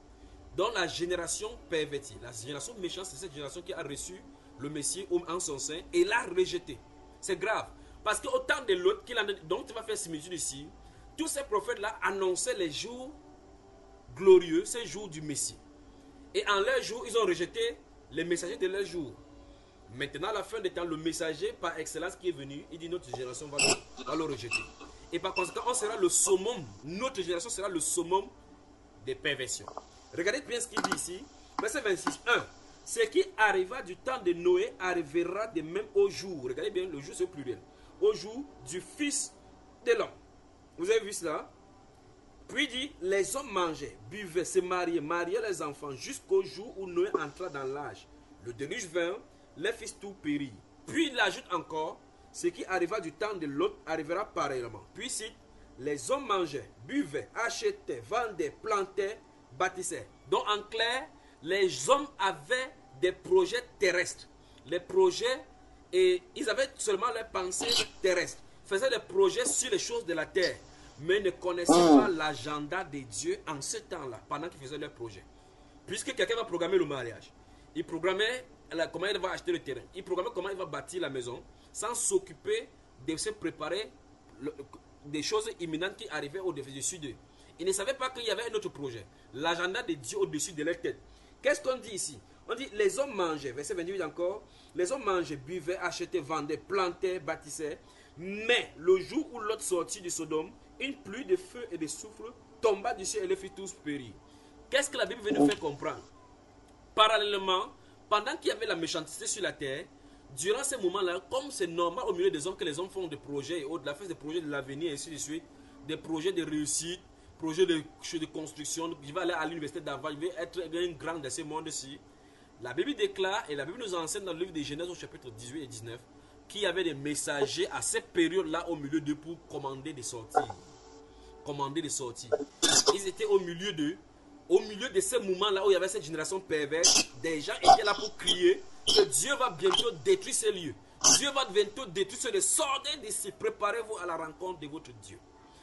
Donc la génération pervertie, la génération méchante, c'est cette génération qui a reçu le Messie en son sein et l'a rejeté. C'est grave. Parce qu'au temps de l'autre, donc tu vas faire similitude ici, tous ces prophètes-là annonçaient les jours glorieux, ces jours du Messie. Et en leur jour, ils ont rejeté les messagers de leur jour. Maintenant, à la fin des temps, le messager par excellence qui est venu, il dit notre génération va le rejeter. Et par conséquent, on sera le summum, notre génération sera le summum des perversions. Regardez bien ce qu'il dit ici, verset 26, 1. Ce qui arriva du temps de Noé arrivera de même au jour. Regardez bien, le jour c'est au pluriel. Au jour du Fils de l'homme. Vous avez vu cela? Puis dit, les hommes mangeaient, buvaient, se mariaient les enfants jusqu'au jour où Noé entra dans l'âge. Le déluge vint, les fils tout périrent. Puis il ajoute encore, ce qui arriva du temps de l'autre arrivera pareillement. Puis cite, les hommes mangeaient, buvaient, achetaient, vendaient, plantaient, bâtissaient. Donc en clair, les hommes avaient des projets terrestres. Les projets, et ils avaient seulement leurs pensées terrestres. Ils faisaient des projets sur les choses de la terre. Mais ne connaissaient pas l'agenda de Dieu en ce temps-là, pendant qu'ils faisaient leurs projets. Puisque quelqu'un va programmer le mariage. Il programmait comment il va acheter le terrain. Il programmait comment il va bâtir la maison, sans s'occuper de se préparer des choses imminentes qui arrivaient au-dessus d'eux. Ils ne savaient pas qu'il y avait un autre projet. L'agenda de Dieu au-dessus de leur tête. Qu'est-ce qu'on dit ici? On dit, les hommes mangeaient, verset 28 encore, les hommes mangeaient, buvaient, achetaient, vendaient, plantaient, bâtissaient. Mais le jour où l'autre sortit de Sodome, une pluie de feu et de soufre tomba du ciel et les fit tous périr. Qu'est-ce que la Bible veut nous faire comprendre? Parallèlement, pendant qu'il y avait la méchanceté sur la terre, durant ces moments-là, comme c'est normal au milieu des hommes que les hommes font des projets et au-delà, font des projets de l'avenir et ainsi de suite, des projets de réussite, projets de construction, je vais aller à l'université d'Harvard, je vais être un grand de ce monde-ci. La Bible déclare, et la Bible nous enseigne dans le livre de Genèse au chapitre 18 et 19, qu'il y avait des messagers à cette période-là au milieu d'eux pour commander des sorties. Commander des sorties. Ils étaient au milieu de ces moments-là où il y avait cette génération perverse, des gens étaient là pour crier que Dieu va bientôt détruire ces lieux. Dieu va bientôt détruire ces lieux. Sortez d'ici, préparez-vous à la rencontre de votre Dieu.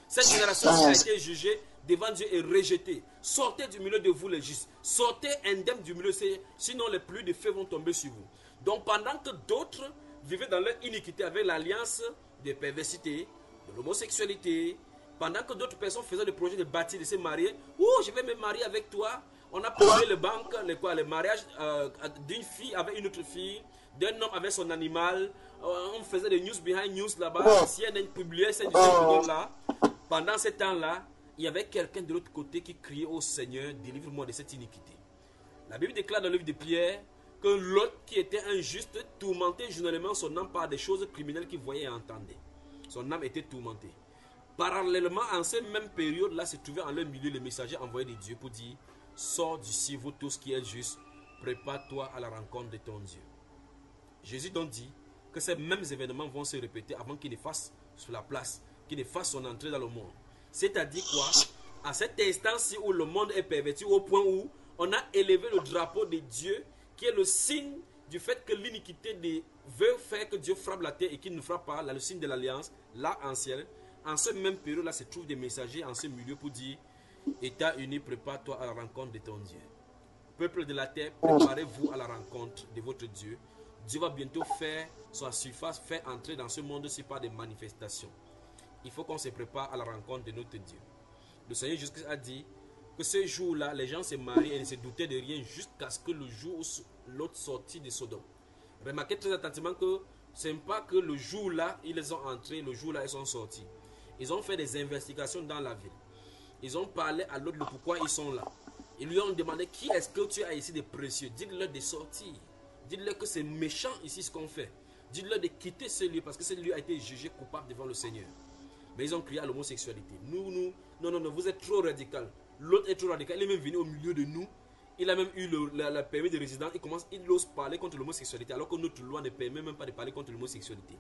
Cette génération qui a été jugée devant Dieu et rejetée. Sortez du milieu de vous les justes. Sortez indemnes du milieu, sinon les pluies de feu vont tomber sur vous. Donc pendant que d'autres vivaient dans leur iniquité avec l'alliance de perversité, de l'homosexualité, pendant que d'autres personnes faisaient le projet de bâtir, de se marier, oh, je vais me marier avec toi. On a payé les banques, le mariage d'une fille avec une autre fille, d'un homme avec son animal. On faisait des news behind news là-bas. Si elle publiait cette vidéo-là, pendant ce temps-là, il y avait quelqu'un de l'autre côté qui criait au Seigneur, délivre-moi de cette iniquité. La Bible déclare dans le livre de Pierre que l'autre qui était injuste tourmentait journellement son âme par des choses criminelles qu'il voyait et entendait. Son âme était tourmentée. Parallèlement, en cette même période-là, se trouvait en leur milieu le messager envoyé de Dieu pour dire, sors d'ici, vous tous qui êtes justes, prépare-toi à la rencontre de ton Dieu. Jésus donc dit que ces mêmes événements vont se répéter avant qu'il ne fasse sur la place, qu'il ne fasse son entrée dans le monde. C'est-à-dire quoi? À cet instant-ci où le monde est perverti, au point où on a élevé le drapeau de Dieu, qui est le signe du fait que l'iniquité veut faire que Dieu frappe la terre et qu'il ne frappe pas, là, le signe de l'alliance, là en ciel. En ce même période-là, se trouvent des messagers en ce milieu pour dire, État uni, prépare-toi à la rencontre de ton Dieu. Peuple de la terre, préparez-vous à la rencontre de votre Dieu. Dieu va bientôt faire sa surface, faire entrer dans ce monde-ci par des manifestations. Il faut qu'on se prépare à la rencontre de notre Dieu. Le Seigneur Jésus a dit que ce jour-là, les gens se marient et ne se doutaient de rien jusqu'à ce que le jour où l'autre sortit de Sodome. Remarquez très attentivement que ce n'est pas que le jour-là, ils ont entré, le jour-là, ils sont sortis. Ils ont fait des investigations dans la ville. Ils ont parlé à l'autre de pourquoi ils sont là. Ils lui ont demandé qui est-ce que tu as ici de précieux. Dites-leur de sortir. Dites-leur que c'est méchant ici ce qu'on fait. Dites-leur de quitter ce lieu parce que ce lieu a été jugé coupable devant le Seigneur. Mais ils ont crié à l'homosexualité. Non, vous êtes trop radical. L'autre est trop radical. Il est même venu au milieu de nous. Il a même eu le permis de résidence. Il ose parler contre l'homosexualité alors que notre loi ne permet même pas de parler contre l'homosexualité.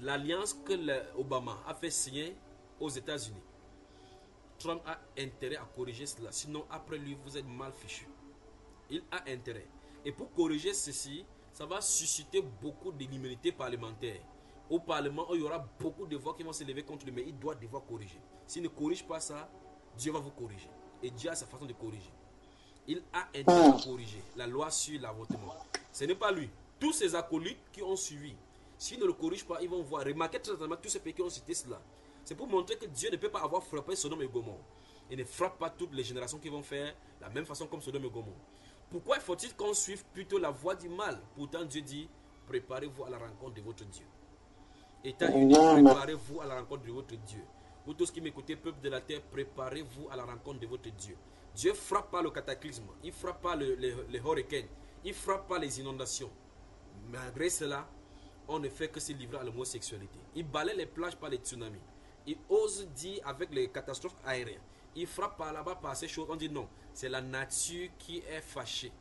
L'alliance que Obama a fait signer aux États-Unis, Trump a intérêt à corriger cela. Sinon, après lui, vous êtes mal fichu. Il a intérêt. Et pour corriger ceci, ça va susciter beaucoup d'immunité parlementaire. Au Parlement, il y aura beaucoup de voix qui vont se lever contre lui, mais il doit devoir corriger. S'il ne corrige pas ça, Dieu va vous corriger. Et Dieu a sa façon de corriger. Il a intérêt à corriger la loi sur l'avortement. Ce n'est pas lui. Tous ces acolytes qui ont suivi, s'ils ne le corrigent pas, ils vont voir. Remarquez très attentivement tous ces pays qui ont cité cela. C'est pour montrer que Dieu ne peut pas avoir frappé Sodome et Gomorrhe. Il ne frappe pas toutes les générations qui vont faire la même façon comme Sodome et Gomorrhe. Pourquoi faut-il qu'on suive plutôt la voie du mal? Pourtant Dieu dit, préparez-vous à la rencontre de votre Dieu. État uni, préparez-vous à la rencontre de votre Dieu. Vous tous qui m'écoutez, peuple de la terre, préparez-vous à la rencontre de votre Dieu. Dieu frappe pas le cataclysme, il frappe pas les hurricanes, Il frappe pas les inondations. Malgré cela, on ne fait que se livrer à l'homosexualité. Il balaye les plages par les tsunamis. Il ose dire avec les catastrophes aériennes. Il frappe par là-bas par ces choses. On dit non, c'est la nature qui est fâchée.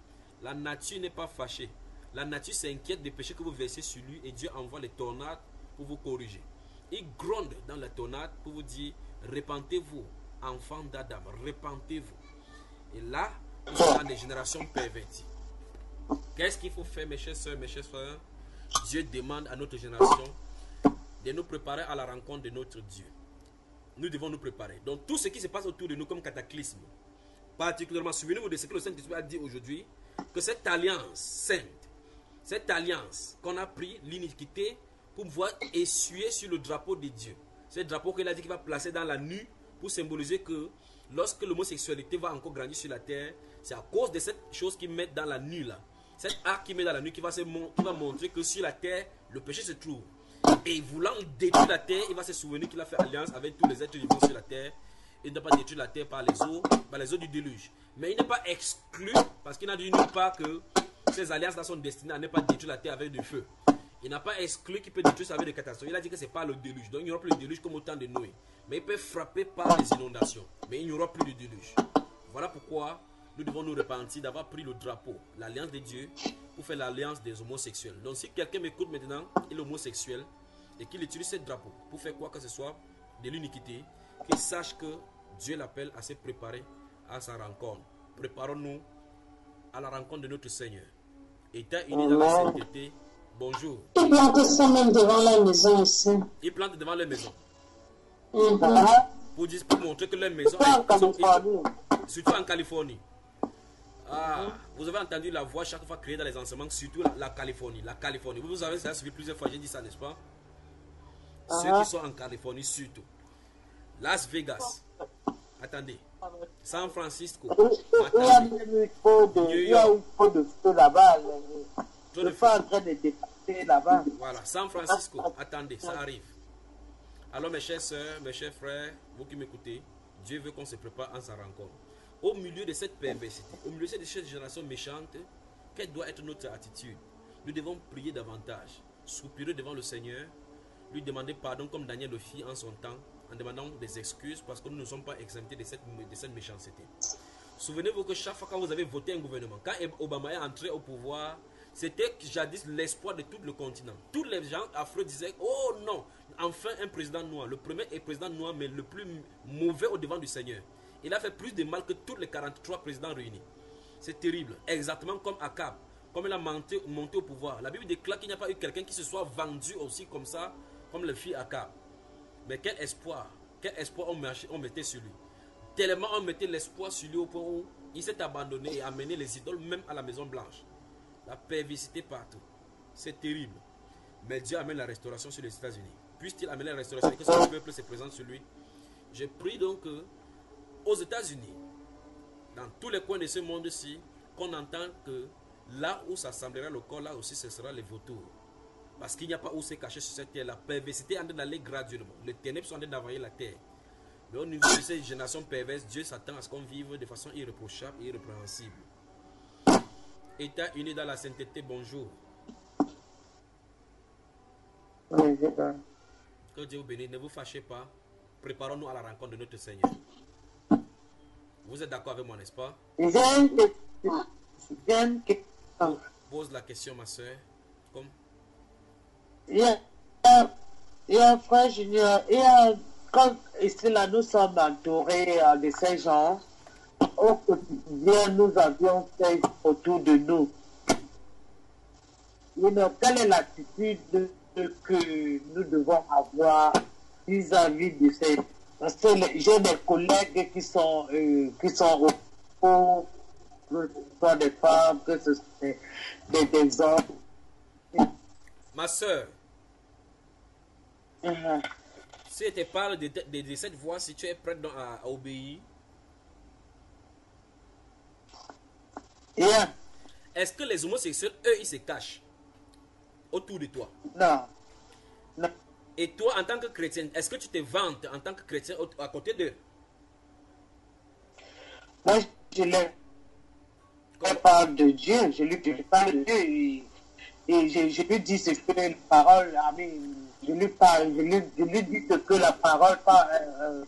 La nature n'est pas fâchée. La nature s'inquiète des péchés que vous versez sur lui et Dieu envoie les tornades pour vous corriger. Il gronde dans la tornade pour vous dire, repentez-vous, enfants d'Adam, repentez-vous. Et là, nous sommes dans des générations perverties. Qu'est-ce qu'il faut faire, mes chers soeurs, mes chers frères? Dieu demande à notre génération de nous préparer à la rencontre de notre Dieu. Nous devons nous préparer. Donc tout ce qui se passe autour de nous comme cataclysme, particulièrement, souvenez-vous de ce que le Saint-Esprit a dit aujourd'hui, que cette alliance sainte, cette alliance qu'on a pris, l'iniquité, pour pouvoir essuyer sur le drapeau de Dieu. Ce drapeau qu'il a dit qu'il va placer dans la nuit pour symboliser que lorsque l'homosexualité va encore grandir sur la terre, c'est à cause de cette chose qu'ils mettent dans la nuit là. Cet arc qui met dans la nuit qui va montrer que sur la terre, le péché se trouve. Et voulant détruire la terre, il va se souvenir qu'il a fait alliance avec tous les êtres vivants sur la terre. Il ne doit pas détruire la terre par les eaux du déluge. Mais il n'est pas exclu, parce qu'il n'a dit nulle part que ces alliances-là sont destinées à ne pas détruire la terre avec du feu. Il n'a pas exclu qu'il peut détruire ça avec des catastrophes. Il a dit que ce n'est pas le déluge. Donc il n'y aura plus de déluge comme au temps de Noé. Mais il peut frapper par les inondations. Mais il n'y aura plus de déluge. Voilà pourquoi nous devons nous repentir d'avoir pris le drapeau, l'alliance de Dieu, pour faire l'alliance des homosexuels. Donc si quelqu'un m'écoute maintenant, il est homosexuel, et qu'il utilise ce drapeau pour faire quoi que ce soit de l'iniquité, qu'il sache que Dieu l'appelle à se préparer à sa rencontre. Préparons-nous à la rencontre de notre Seigneur. État unis dans la sainteté. Bonjour. Il plante ça même devant la maison aussi. Il plante devant leur maison. Mm-hmm. Pour montrer que leur maison est surtout en Californie. Ah, vous avez entendu la voix chaque fois créée dans les enseignements, surtout la Californie. La Californie. Vous avez ça suivi plusieurs fois, j'ai dit ça, n'est-ce pas? Ceux qui sont en Californie surtout. Las Vegas. Attendez. San Francisco. Il y a un peu de feu là-bas. Le feu en train de dépasser là-bas. Voilà, San Francisco. Attendez, ça arrive. Alors mes chers soeurs, mes chers frères, vous qui m'écoutez, Dieu veut qu'on se prépare en sa rencontre. Au milieu de cette perversité, au milieu de cette génération méchante, quelle doit être notre attitude? Nous devons prier davantage, soupirer devant le Seigneur, lui demander pardon comme Daniel le fit en son temps, en demandant des excuses parce que nous ne sommes pas exemptés de cette méchanceté. Souvenez-vous que chaque fois que vous avez voté un gouvernement, quand Obama est entré au pouvoir, c'était jadis l'espoir de tout le continent. Tous les gens affreux disaient, oh non, enfin un président noir. Le premier est président noir, mais le plus mauvais au devant du Seigneur. Il a fait plus de mal que tous les 43 présidents réunis. C'est terrible. Exactement comme Akab. Comme il a monté au pouvoir. La Bible déclare qu'il n'y a pas eu quelqu'un qui se soit vendu aussi comme ça, comme le fit Akab. Mais quel espoir on mettait sur lui. Tellement on mettait l'espoir sur lui au point où il s'est abandonné et amené les idoles même à la Maison Blanche. La perversité partout. C'est terrible. Mais Dieu amène la restauration sur les États-Unis. Puisse-t-il amener la restauration et que son peuple se présente sur lui. Je prie donc que aux États-Unis, dans tous les coins de ce monde-ci, qu'on entend que là où s'assemblera le corps, là aussi ce sera les vautours. Parce qu'il n'y a pas où se cacher sur cette terre. La perversité est en train d'aller graduellement. Les ténèbres sont en train d'envahir la terre. Mais au niveau de cette génération perverse, Dieu s'attend à ce qu'on vive de façon irréprochable et irrépréhensible. État uni dans la sainteté, bonjour. Que Dieu vous bénisse, ne vous fâchez pas. Préparons-nous à la rencontre de notre Seigneur. Vous êtes d'accord avec moi, n'est-ce pas? Pose la question, ma soeur. Comme... Il y a un frère Junior, quand ici là nous sommes entourés de ces gens, au quotidien nous avions fait autour de nous. Quelle est l'attitude que nous devons avoir vis-à-vis de ces... Parce que j'ai des collègues qui sont au que ce soit des femmes, que ce soit des hommes. Ma soeur, si je te parle de cette voix, si tu es prête à obéir, est-ce que les homosexuels, eux, ils se cachent autour de toi? Non. Non. Et toi, en tant que chrétien, est-ce que tu te vantes en tant que chrétien à côté d'eux? Moi, je l'ai. je parle de Dieu, je lui parle de Dieu et je lui dis ce que la parole, je lui parle, je lui dis ce que la parole parle.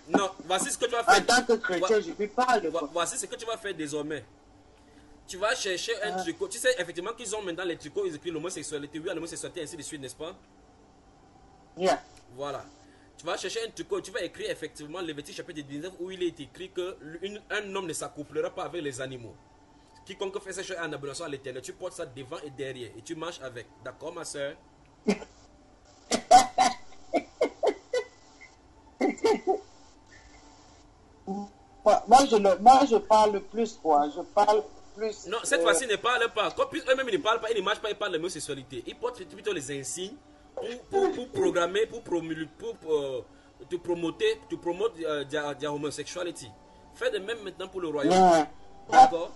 Non, voici ce que tu vas faire. En tant que chrétien, je lui parle. Voici ce que tu vas faire désormais. Tu vas chercher un tricot. Tu sais effectivement qu'ils ont maintenant les tricots, ils écrivent l'homosexualité, oui à l'homosexualité, ainsi de suite, n'est-ce pas? Yeah. Voilà. Tu vas chercher un tricot, tu vas écrire effectivement Lévitique chapitre 19 où il est écrit qu'un homme ne s'accouplera pas avec les animaux. Quiconque fait ces choses en abomination à l'éternel, tu portes ça devant et derrière et tu marches avec. D'accord, ma soeur? Moi, je parle plus, quoi. Je parle plus. Non, cette fois-ci, ils ne parlent pas. Comme eux-mêmes, ils ne parlent pas, ils ne marchent pas, ils parlent de l'homosexualité. Ils portent plutôt les insignes pour programmer, pour te promoter la homosexualité. Fais de même maintenant pour le royaume. D'accord?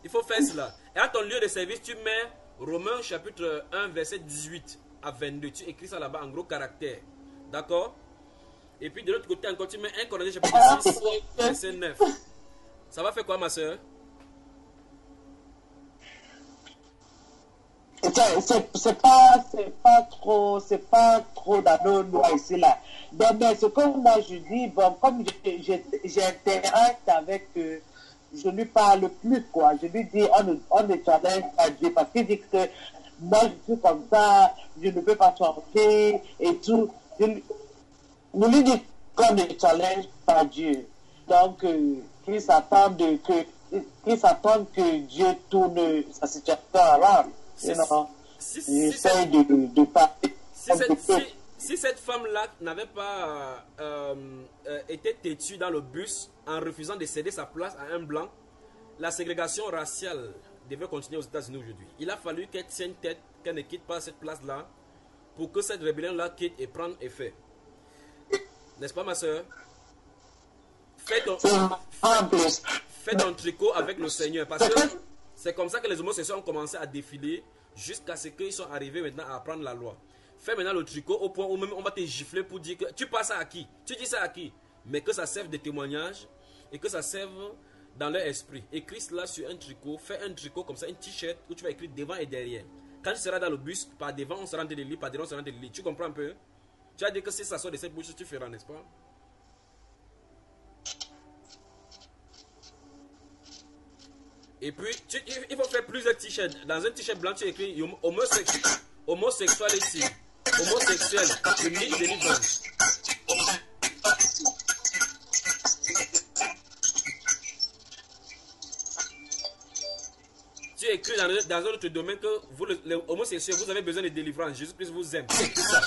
Il faut faire cela. Et à ton lieu de service, tu mets Romains chapitre 1, verset 18 à 22. Tu écris ça là-bas en gros caractère. D'accord? Et puis de l'autre côté encore, tu mets 1 Corinthiens chapitre 6, verset 9. Ça va faire quoi, ma soeur? C'est pas trop dans nos lois ici là. Mais ce que moi je dis, bon, comme j'interact avec, je lui parle plus, quoi. Je lui dis, on ne challenge pas Dieu parce qu'il dit que moi je suis comme ça, je ne peux pas changer et tout. Je lui dis qu'on ne challenge pas Dieu. Donc, qu'ils s'attendent que Dieu tourne sa situation around. J'essaie de parler. Si cette femme-là n'avait pas été têtue dans le bus en refusant de céder sa place à un blanc, la ségrégation raciale devait continuer aux États-Unis aujourd'hui. Il a fallu qu'elle tienne tête, qu'elle ne quitte pas cette place-là pour que cette rébellion-là quitte et prenne effet. N'est-ce pas, ma soeur? Fais ton tricot avec le Seigneur. Parce que c'est comme ça que les homosexuels ont commencé à défiler jusqu'à ce qu'ils soient arrivés maintenant à apprendre la loi. Fais maintenant le tricot au point où même on va te gifler pour dire que tu passes ça à qui? Tu dis ça à qui? Mais que ça serve de témoignage et que ça serve dans leur esprit. Écris cela sur un tricot. Fais un tricot comme ça, un t-shirt où tu vas écrire devant et derrière. Quand tu seras dans le bus, par devant on sera en train de lire, par derrière on sera en train de lire. Tu comprends un peu? Tu as dit que si ça sort de cette bouche, tu feras, n'est-ce pas? Et puis, il faut faire plusieurs t-shirts. Dans un t-shirt blanc, tu écris homosexualité. Homosexuel. Unique délivrance. Tu écris dans un autre domaine que vous, les homosexuels, vous avez besoin de délivrance. Jésus-Christ vous aime. Tu écris ça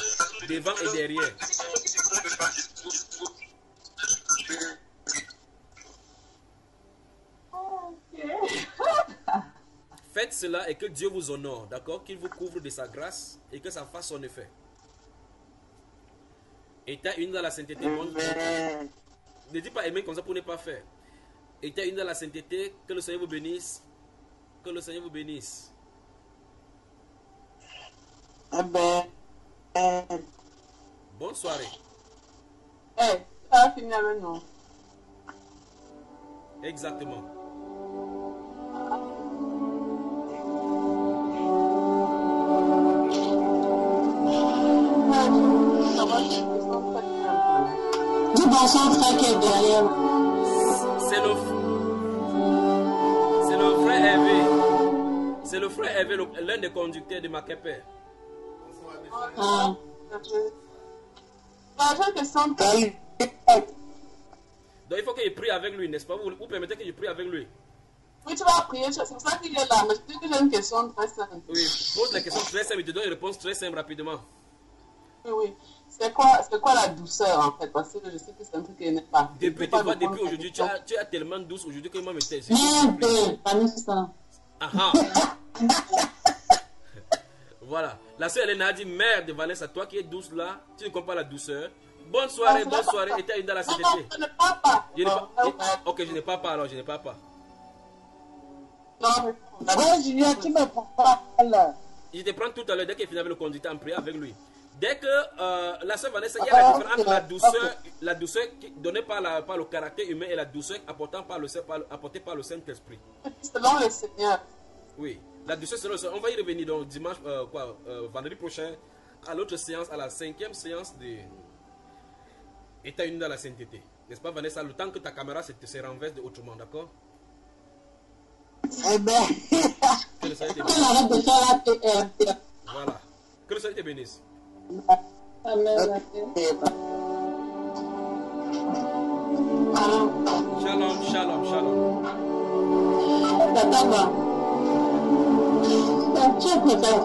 devant et derrière. Faites cela et que Dieu vous honore, d'accord? Qu'il vous couvre de sa grâce et que ça fasse son effet. État uni dans la sainteté. Ne dis pas aimer comme ça pour ne pas faire. État uni dans la sainteté. Que le Seigneur vous bénisse. Que le Seigneur vous bénisse. Amen. Bonne soirée. Ça a fini avec nous. Exactement. Dis bonsoir, frère qui est derrière. C'est le frère Hervé. C'est le frère Hervé, l'un des conducteurs de Makepe. Ah. Donc il faut qu'il prie avec lui, n'est-ce pas? Vous permettez que je prie avec lui? Oui, tu vas prier, c'est pour ça qu'il est là. Mais je dis que j'ai une question très simple. Oui, pose la question très simple et te donne une réponse très simple rapidement. Oui. C'est quoi la douceur en fait? Parce que je sais que c'est un truc qui n'est pas. Depuis aujourd'hui, tu as tellement douce aujourd'hui que moi me tais. Merde, pas ça. Ah. Voilà. La sœur Hélène a dit merde, Vanessa, toi qui es douce là, tu ne comprends pas la douceur. Bonne soirée, et t'es une dans la CTT. Je ne parle pas. Ok, je n'ai pas alors, je n'ai pas. Non, Ouais, Julien, tu me parles. Je te prends tout à l'heure dès qu'il finit avec le conducteur en prière avec lui. Dès que la sœur Vanessa, il y a la différence entre la douceur donnée par le caractère humain et la douceur apportée par le Saint-Esprit. Selon le Seigneur. Oui, la douceur selon le Seigneur. On va y revenir donc dimanche, vendredi prochain, à l'autre séance, à la 5e séance de État uni dans la sainteté. N'est-ce pas, Vanessa? Le temps que ta caméra se renverse de autrement, d'accord? Eh ben. Que le Seigneur te On bénisse. arrête de faire la PR. Voilà. Que le Seigneur te bénisse. Amen. Shalom, shalom, shalom. Tata, tu es prêt à